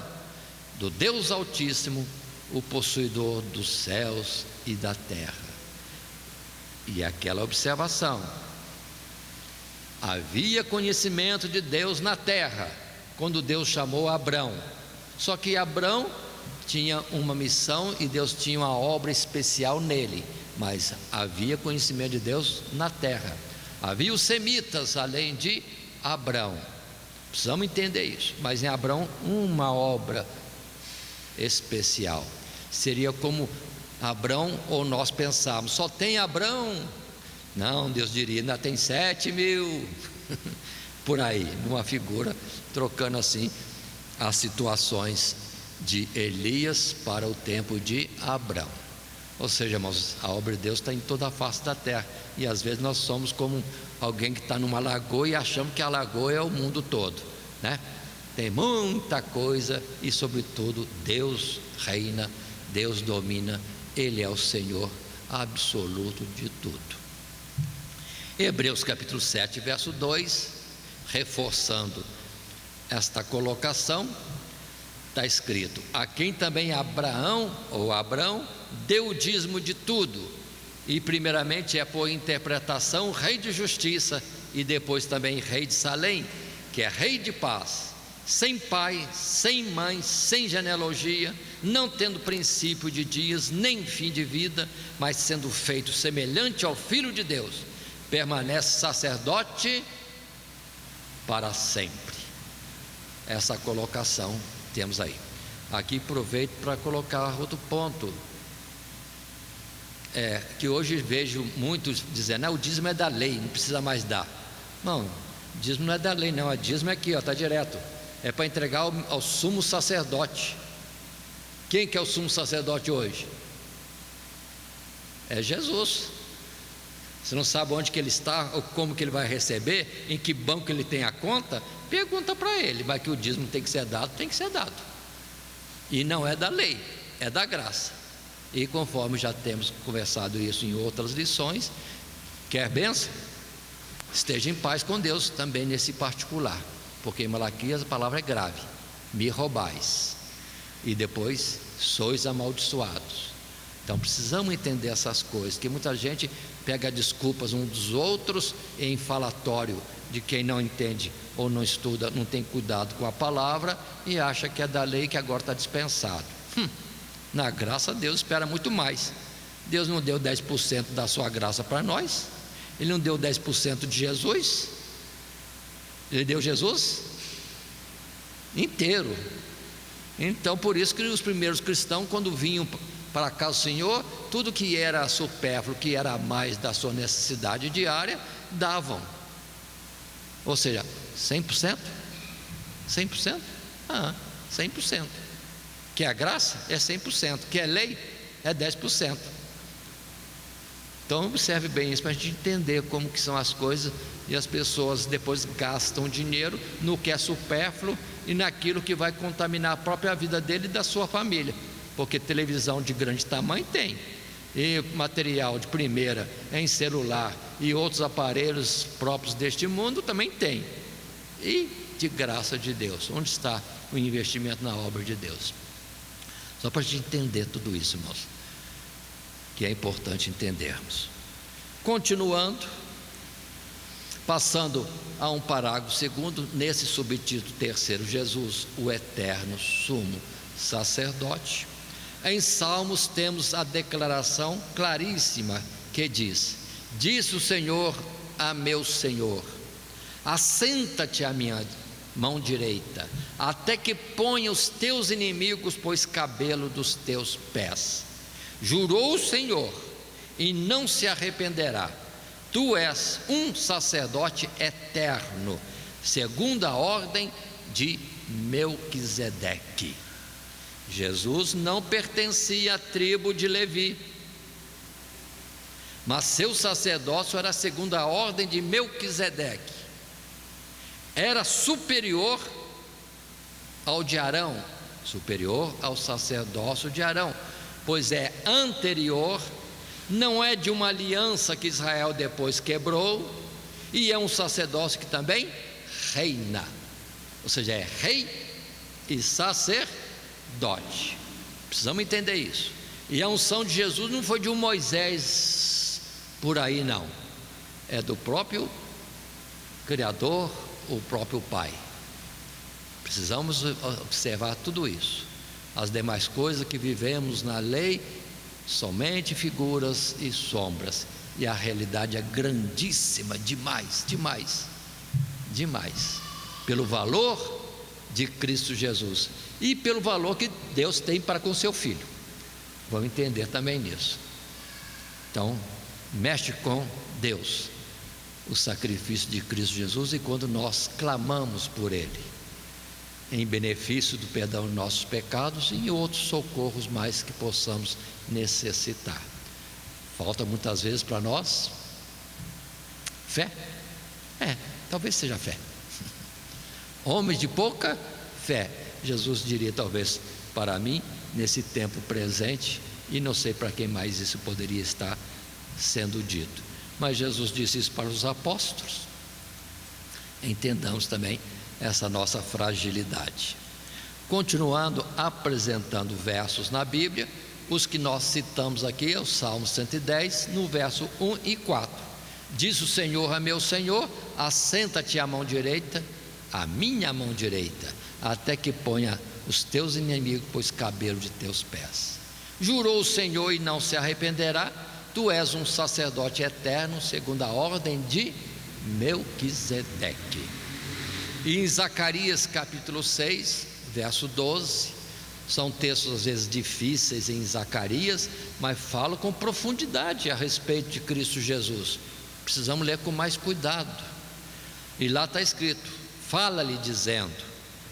do Deus Altíssimo, o possuidor dos céus e da terra. E aquela observação: havia conhecimento de Deus na terra quando Deus chamou Abrão, só que Abrão tinha uma missão e Deus tinha uma obra especial nele, mas havia conhecimento de Deus na terra. Havia os semitas além de Abrão, precisamos entender isso, mas em Abrão uma obra especial. Seria como Abrão, ou nós pensamos, só tem Abrão? Não, Deus diria, ainda tem 7.000 por aí, numa figura, trocando assim as situações de Elias para o tempo de Abrão. Ou seja, irmãos, a obra de Deus está em toda a face da terra, e às vezes nós somos como alguém que está numa lagoa e achamos que a lagoa é o mundo todo, né? Tem muita coisa, e sobretudo Deus reina, Deus domina, Ele é o Senhor absoluto de tudo. Hebreus capítulo 7, verso 2, reforçando esta colocação, está escrito: a quem também Abraão deu o dízimo de tudo, e primeiramente é por interpretação Rei de Justiça, e depois também Rei de Salém, que é Rei de Paz, sem pai, sem mãe, sem genealogia, não tendo princípio de dias nem fim de vida, mas sendo feito semelhante ao Filho de Deus, permanece sacerdote para sempre. Essa colocação temos aí. Aqui aproveito para colocar outro ponto, que hoje vejo muitos dizendo: o dízimo é da lei, não precisa mais dar. Não, o dízimo não é da lei, não. O dízimo é aqui, está direto, é para entregar ao sumo sacerdote. Quem que é o sumo sacerdote hoje? É Jesus. Você não sabe onde que ele está, ou como que ele vai receber, em que banco ele tem a conta? Pergunta para ele. Mas que o dízimo tem que ser dado, tem que ser dado. E não é da lei, é da graça. E conforme já temos conversado isso em outras lições, quer bênção? Esteja em paz com Deus também nesse particular, porque em Malaquias a palavra é grave: me roubais. E depois sois amaldiçoados. Então precisamos entender essas coisas, que muita gente pega desculpas uns dos outros em falatório de quem não entende ou não estuda, não tem cuidado com a palavra e acha que é da lei, que agora está dispensado. Na graça Deus espera muito mais. Deus não deu 10% da sua graça para nós, Ele não deu 10% de Jesus, Ele deu Jesus inteiro. Então por isso que os primeiros cristãos, quando vinham para a casa do Senhor, tudo que era supérfluo, que era a mais da sua necessidade diária, davam. Ou seja, 100%? 100%? 100%. Que é a graça? É 100%. Que é lei? É 10%. Então observe bem isso, para a gente entender como que são as coisas. E as pessoas depois gastam dinheiro no que é supérfluo e naquilo que vai contaminar a própria vida dele e da sua família. Porque televisão de grande tamanho tem, e material de primeira em celular e outros aparelhos próprios deste mundo também tem. E de graça de Deus, onde está o investimento na obra de Deus? Só para a gente entender tudo isso, irmãos, que é importante entendermos. Continuando, passando a um parágrafo segundo, nesse subtítulo terceiro, Jesus, o eterno sumo sacerdote. Em Salmos temos a declaração claríssima que diz: disse o Senhor a meu Senhor, assenta-te à minha mão direita, até que ponha os teus inimigos por escabelo dos teus pés. Jurou o Senhor e não se arrependerá: tu és um sacerdote eterno, segundo a ordem de Melquisedeque. Jesus não pertencia à tribo de Levi, mas seu sacerdócio era segundo a ordem de Melquisedeque. Era superior ao de Arão, superior ao sacerdócio de Arão, pois é anterior, não é de uma aliança que Israel depois quebrou, e é um sacerdócio que também reina, ou seja, é rei e sacerdote. Precisamos entender isso. E a unção de Jesus não foi de um Moisés por aí, não, é do próprio Criador, o próprio Pai. Precisamos observar tudo isso. As demais coisas que vivemos na lei, somente figuras e sombras, e a realidade é grandíssima, demais, pelo valor de Cristo Jesus e pelo valor que Deus tem para com seu Filho. Vamos entender também nisso. Então, mexe com Deus o sacrifício de Cristo Jesus, e quando nós clamamos por Ele, em benefício do perdão de nossos pecados e outros socorros mais que possamos necessitar. Falta muitas vezes para nós fé? Talvez seja fé. Homens de pouca fé, Jesus diria talvez para mim, nesse tempo presente, e não sei para quem mais isso poderia estar sendo dito, mas Jesus disse isso para os apóstolos. Entendamos também essa nossa fragilidade. Continuando apresentando versos na Bíblia, os que nós citamos aqui é o Salmo 110, no verso 1 e 4. Diz o Senhor a meu Senhor: assenta-te à mão direita, à minha mão direita, até que ponha os teus inimigos por escabelo de teus pés. Jurou o Senhor e não se arrependerá: tu és um sacerdote eterno, segundo a ordem de Melquisedeque. E em Zacarias capítulo 6, verso 12, são textos às vezes difíceis em Zacarias, mas falam com profundidade a respeito de Cristo Jesus. Precisamos ler com mais cuidado. E lá está escrito: fala-lhe dizendo: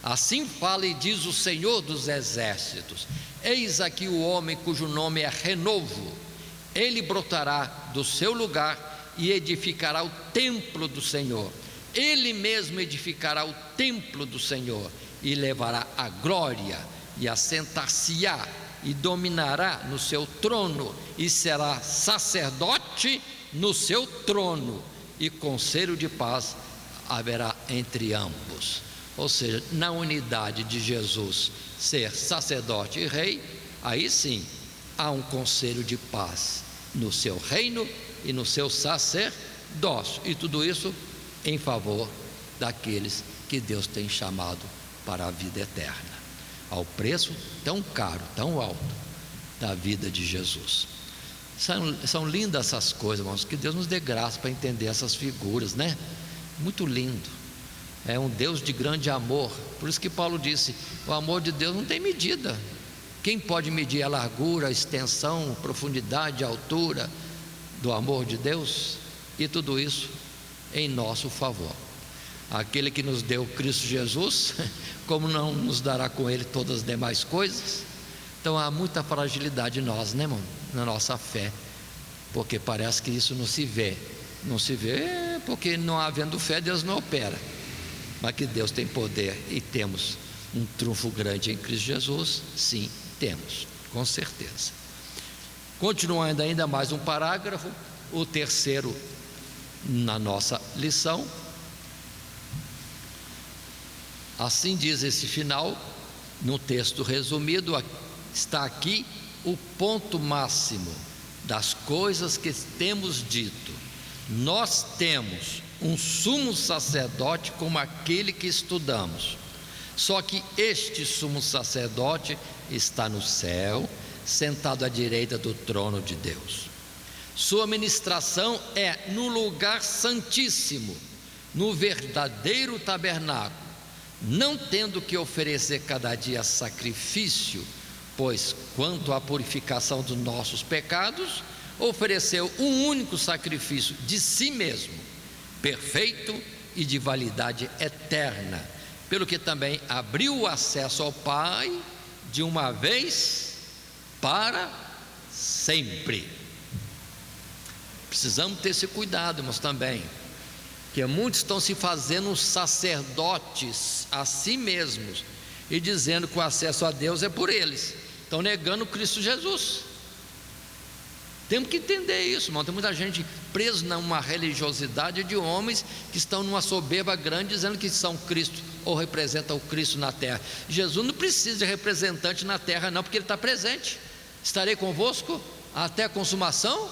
assim fala e diz o Senhor dos exércitos, eis aqui o homem cujo nome é Renovo, ele brotará do seu lugar e edificará o templo do Senhor. Ele mesmo edificará o templo do Senhor e levará a glória, e assentar-se-á e dominará no seu trono, e será sacerdote no seu trono, e conselho de paz haverá entre ambos. Ou seja, na unidade de Jesus ser sacerdote e rei, aí sim há um conselho de paz no seu reino e no seu sacerdócio, e tudo isso em favor daqueles que Deus tem chamado para a vida eterna, ao preço tão caro, tão alto da vida de Jesus. São lindas essas coisas, irmãos, que Deus nos dê graça para entender essas figuras, né? Muito lindo. É um Deus de grande amor. Por isso que Paulo disse: o amor de Deus não tem medida. Quem pode medir a largura, a extensão, a profundidade, a altura do amor de Deus? E tudo isso em nosso favor. Aquele que nos deu Cristo Jesus, como não nos dará com Ele todas as demais coisas? Então há muita fragilidade em nós, né, irmão? Na nossa fé, porque parece que isso não se vê. Não se vê porque não havendo fé, Deus não opera. Mas que Deus tem poder e temos um trunfo grande em Cristo Jesus, sim, temos, com certeza. Continuando ainda mais um parágrafo, o terceiro na nossa lição. Assim diz esse final, no texto resumido, está aqui o ponto máximo das coisas que temos dito. Nós temos um sumo sacerdote como aquele que estudamos, só que este sumo sacerdote está no céu, sentado à direita do trono de Deus. Sua ministração é no lugar santíssimo, no verdadeiro tabernáculo, não tendo que oferecer cada dia sacrifício, pois quanto à purificação dos nossos pecados, ofereceu um único sacrifício de si mesmo, perfeito e de validade eterna, pelo que também abriu o acesso ao Pai de uma vez para sempre. Precisamos ter esse cuidado, irmãos, também, que muitos estão se fazendo sacerdotes a si mesmos e dizendo que o acesso a Deus é por eles, estão negando Cristo Jesus. Temos que entender isso, irmão. Tem muita gente presa numa religiosidade de homens que estão numa soberba grande, dizendo que são Cristo ou representam o Cristo na terra. Jesus não precisa de representante na terra, não, porque Ele está presente. Estarei convosco até a consumação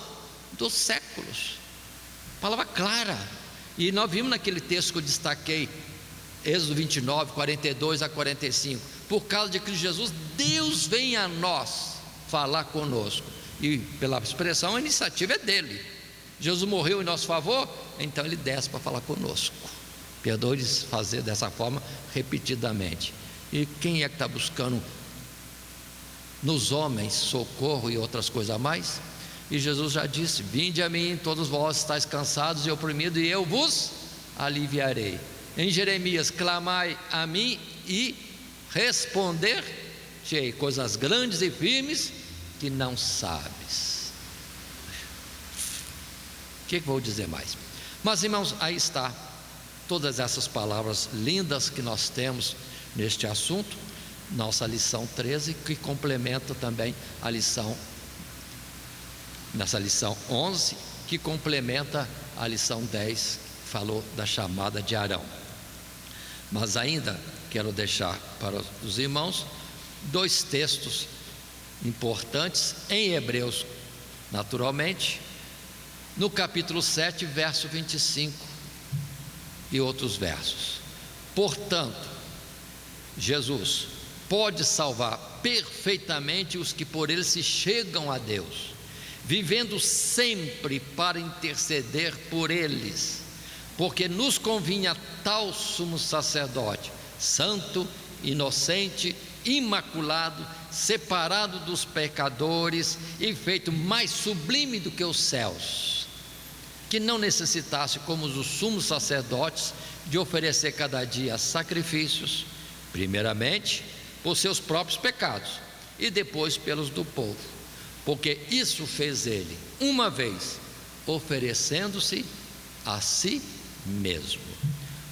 dos séculos. Palavra clara. E nós vimos naquele texto que eu destaquei, Êxodo 29, 42 a 45. Por causa de Cristo Jesus, Deus vem a nós falar conosco. E pela expressão, a iniciativa é dele. Jesus morreu em nosso favor, então Ele desce para falar conosco. Perdoe-lhes fazer dessa forma repetidamente. E quem é que está buscando nos homens socorro e outras coisas a mais? E Jesus já disse: vinde a mim, todos vós estáis cansados e oprimidos, e eu vos aliviarei. Em Jeremias: clamai a mim e responder-te coisas grandes e firmes que não sabes. O que vou dizer mais? Mas, irmãos, aí está todas essas palavras lindas que nós temos neste assunto, nossa lição 13, que complementa também a lição, nessa lição 11, que complementa a lição 10, que falou da chamada de Arão. Mas ainda quero deixar para os irmãos dois textos importantes em Hebreus, naturalmente, no capítulo 7, verso 25 e outros versos. Portanto, Jesus pode salvar perfeitamente os que por Ele se chegam a Deus, vivendo sempre para interceder por eles, porque nos convinha tal sumo sacerdote, santo, inocente, imaculado, separado dos pecadores e feito mais sublime do que os céus, que não necessitasse, como os sumos sacerdotes, de oferecer cada dia sacrifícios, primeiramente por seus próprios pecados e depois pelos do povo, porque isso fez ele uma vez, oferecendo-se a si mesmo.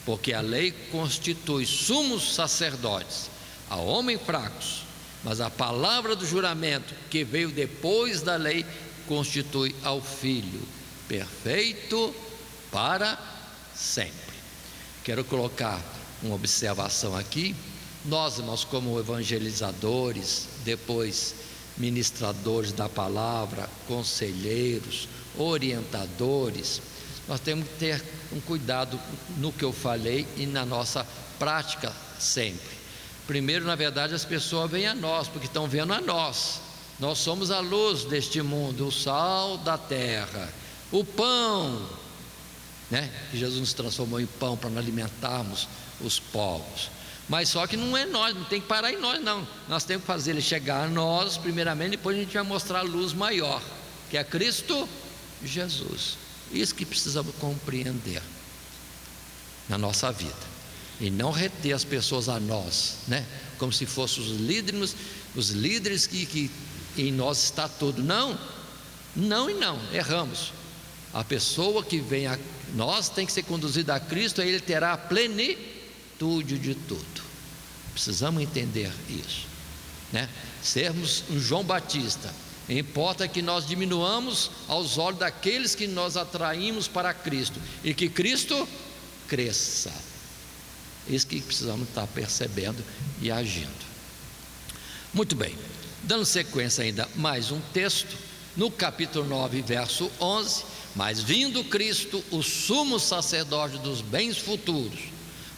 Porque a lei constitui sumos sacerdotes a homens fracos, mas a palavra do juramento que veio depois da lei constitui ao Filho perfeito para sempre. Quero colocar uma observação aqui. Nós, irmãos, como evangelizadores, depois ministradores da palavra, conselheiros, orientadores. Nós temos que ter um cuidado no que eu falei e na nossa prática sempre. Primeiro, na verdade, as pessoas vêm a nós, porque estão vendo a nós. Nós somos a luz deste mundo, o sal da terra, o pão, né? Que Jesus nos transformou em pão para alimentarmos os povos. Mas só que não é nós, não tem que parar em nós, não. Nós temos que fazer ele chegar a nós primeiramente, depois a gente vai mostrar a luz maior, que é Cristo Jesus. Isso que precisamos compreender na nossa vida, e não reter as pessoas a nós, né? Como se fossem os líderes que em nós está tudo. Não, erramos. A pessoa que vem a nós tem que ser conduzida a Cristo, aí ele terá a plenitude de tudo. Precisamos entender isso, né? Sermos um João Batista. Importa que nós diminuamos aos olhos daqueles que nós atraímos para Cristo, e que Cristo cresça. Isso que precisamos estar percebendo e agindo. Muito bem, dando sequência ainda mais um texto, no capítulo 9, verso 11: mas vindo Cristo, o sumo sacerdote dos bens futuros,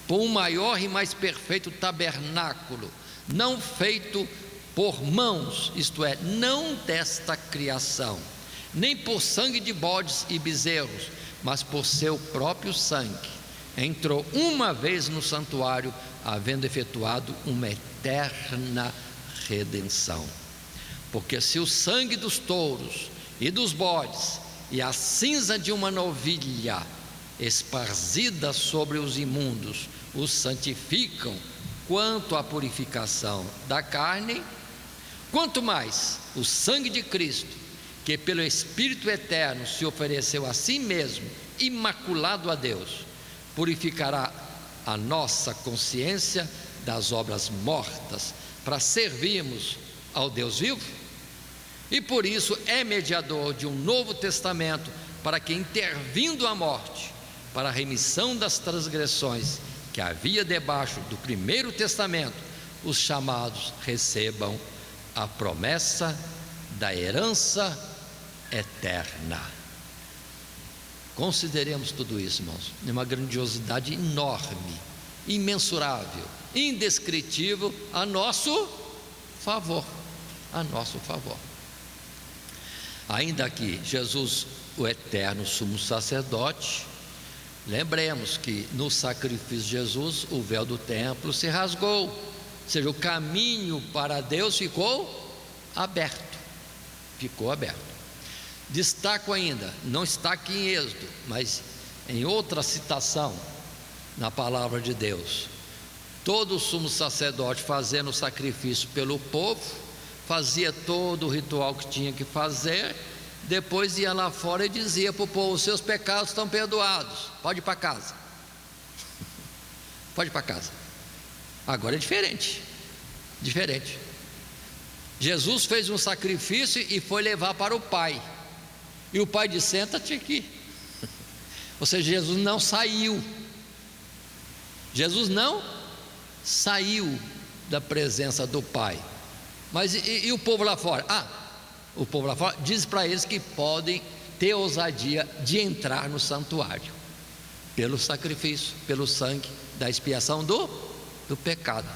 por um maior e mais perfeito tabernáculo, não feito por mãos, isto é, não desta criação, nem por sangue de bodes e bezerros, mas por seu próprio sangue, entrou uma vez no santuário, havendo efetuado uma eterna redenção. Porque se o sangue dos touros e dos bodes e a cinza de uma novilha esparzida sobre os imundos os santificam quanto à purificação da carne, quanto mais o sangue de Cristo, que pelo Espírito eterno se ofereceu a si mesmo, imaculado a Deus, purificará a nossa consciência das obras mortas, para servirmos ao Deus vivo. E por isso é mediador de um novo testamento, para que, intervindo a morte, para a remissão das transgressões que havia debaixo do primeiro testamento, os chamados recebam a promessa da herança eterna. Consideremos tudo isso, irmãos, é uma grandiosidade enorme, imensurável, indescritível, a nosso favor, Ainda que Jesus, o eterno sumo sacerdote, lembremos que no sacrifício de Jesus o véu do templo se rasgou, ou seja, o caminho para Deus ficou aberto. Destaco ainda, não está aqui em Êxodo, mas em outra citação na palavra de Deus, todo sumo sacerdote fazendo o sacrifício pelo povo, fazia todo o ritual que tinha que fazer, depois ia lá fora e dizia para o povo: seus pecados estão perdoados, pode ir para casa. Pode ir para casa. Agora é diferente. Jesus fez um sacrifício e foi levar para o Pai, e o Pai disse: senta-te aqui. Ou seja, Jesus não saiu da presença do Pai. Mas e o povo lá fora? O povo lá fora diz para eles que podem ter ousadia de entrar no santuário, pelo sacrifício, pelo sangue da expiação do pecado.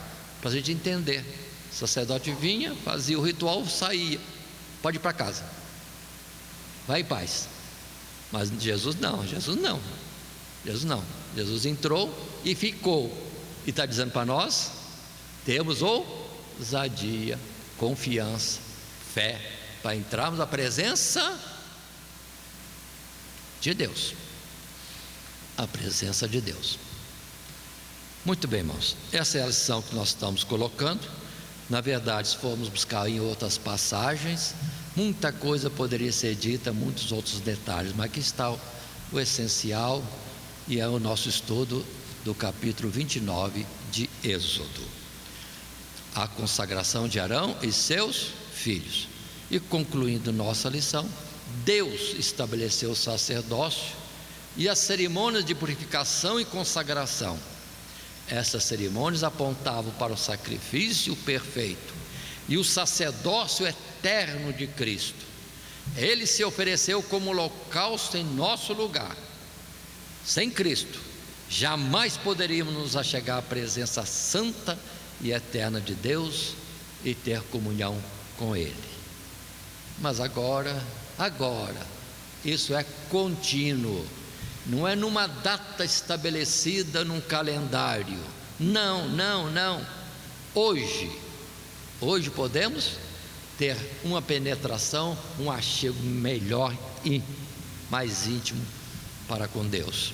Para a gente entender, o sacerdote vinha, fazia o ritual, saía, pode ir para casa, vai em paz. Mas Jesus não. Jesus entrou e ficou, e está dizendo para nós: temos ousadia, confiança, fé, para entrarmos na presença de Deus. Muito bem, irmãos, essa é a lição que nós estamos colocando. Na verdade, se formos buscar em outras passagens, muita coisa poderia ser dita, muitos outros detalhes, mas aqui está o essencial, e é o nosso estudo do capítulo 29 de Êxodo, a consagração de Arão e seus filhos. E concluindo nossa lição, Deus estabeleceu o sacerdócio e as cerimônias de purificação e consagração. Essas cerimônias apontavam para o sacrifício perfeito, e o sacerdócio eterno de Cristo. Ele se ofereceu como holocausto em nosso lugar. Sem Cristo, jamais poderíamos nos achegar à presença santa e eterna de Deus e ter comunhão com Ele. Mas agora, isso é contínuo, não é numa data estabelecida num calendário. Não. Hoje podemos ter uma penetração, um achego melhor e mais íntimo para com Deus.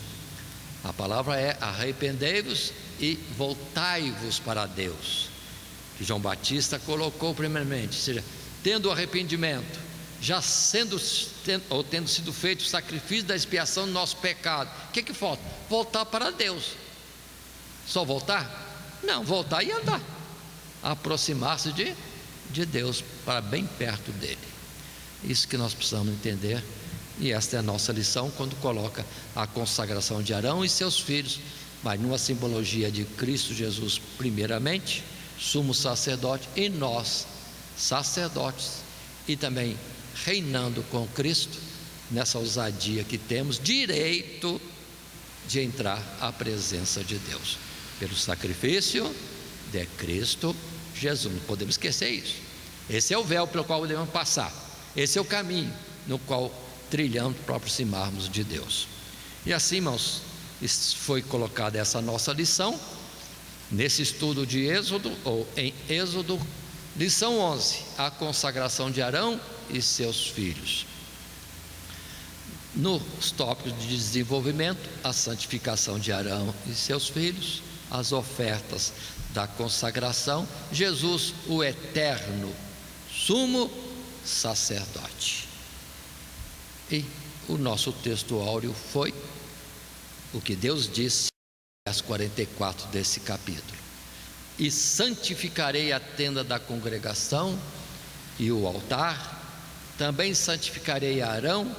A palavra é: arrependei-vos e voltai-vos para Deus, que João Batista colocou primeiramente, ou seja, tendo arrependimento, já tendo sido feito o sacrifício da expiação do nosso pecado, o que falta? Voltar para Deus. Só voltar? Não, voltar e andar, aproximar-se de Deus, para bem perto dele. Isso que nós precisamos entender, e esta é a nossa lição quando coloca a consagração de Arão e seus filhos, mas numa simbologia de Cristo Jesus primeiramente, sumo sacerdote, e nós, sacerdotes, e também reinando com Cristo, nessa ousadia que temos direito de entrar à presença de Deus, pelo sacrifício de Cristo Jesus. Não podemos esquecer isso. Esse é o véu pelo qual devemos passar, esse é o caminho no qual trilhamos para aproximarmos de Deus. E assim, irmãos, foi colocada essa nossa lição nesse estudo de Êxodo, ou em Êxodo, lição 11, a consagração de Arão e seus filhos. Nos tópicos de desenvolvimento, a santificação de Arão e seus filhos, as ofertas da consagração, Jesus, o eterno sumo sacerdote. E o nosso texto áureo foi o que Deus disse, verso 44 desse capítulo: e santificarei a tenda da congregação e o altar, também santificarei Arão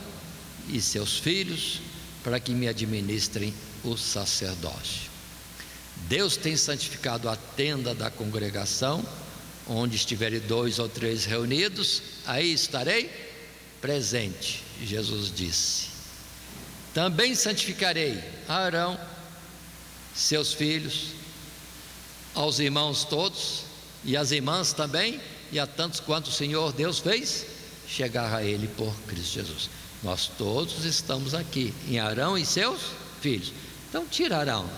e seus filhos, para que me administrem o sacerdócio. Deus tem santificado a tenda da congregação, onde estiverem 2 ou 3 reunidos, aí estarei presente, Jesus disse. Também santificarei a Arão, seus filhos, aos irmãos todos, e às irmãs também, e a tantos quanto o Senhor Deus fez chegar a Ele por Cristo Jesus. Nós todos estamos aqui em Arão e seus filhos. Então tira Arão,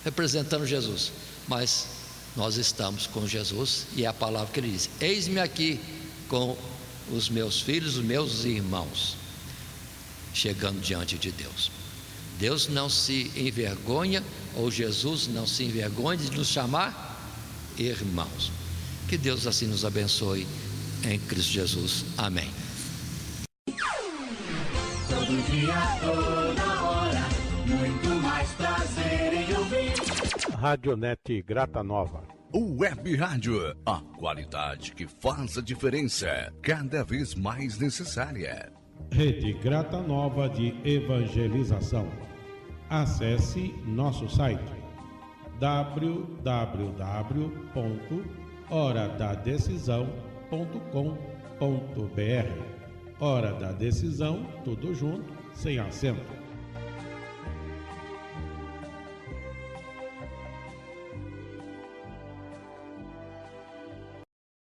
representando Jesus, mas nós estamos com Jesus, e é a palavra que ele diz: eis-me aqui com os meus filhos, os meus irmãos, chegando diante de Deus. Deus não se envergonha, ou Jesus não se envergonha de nos chamar irmãos. Que Deus assim nos abençoe em Cristo Jesus. Amém. Todo dia, toda hora, muito mais prazer em ouvir. Radionet Grata Nova. Web Rádio, a qualidade que faz a diferença, cada vez mais necessária. Rede Grata Nova de Evangelização. Acesse nosso site www.horadadecisão.com.br. Hora da Decisão, tudo junto, sem acento.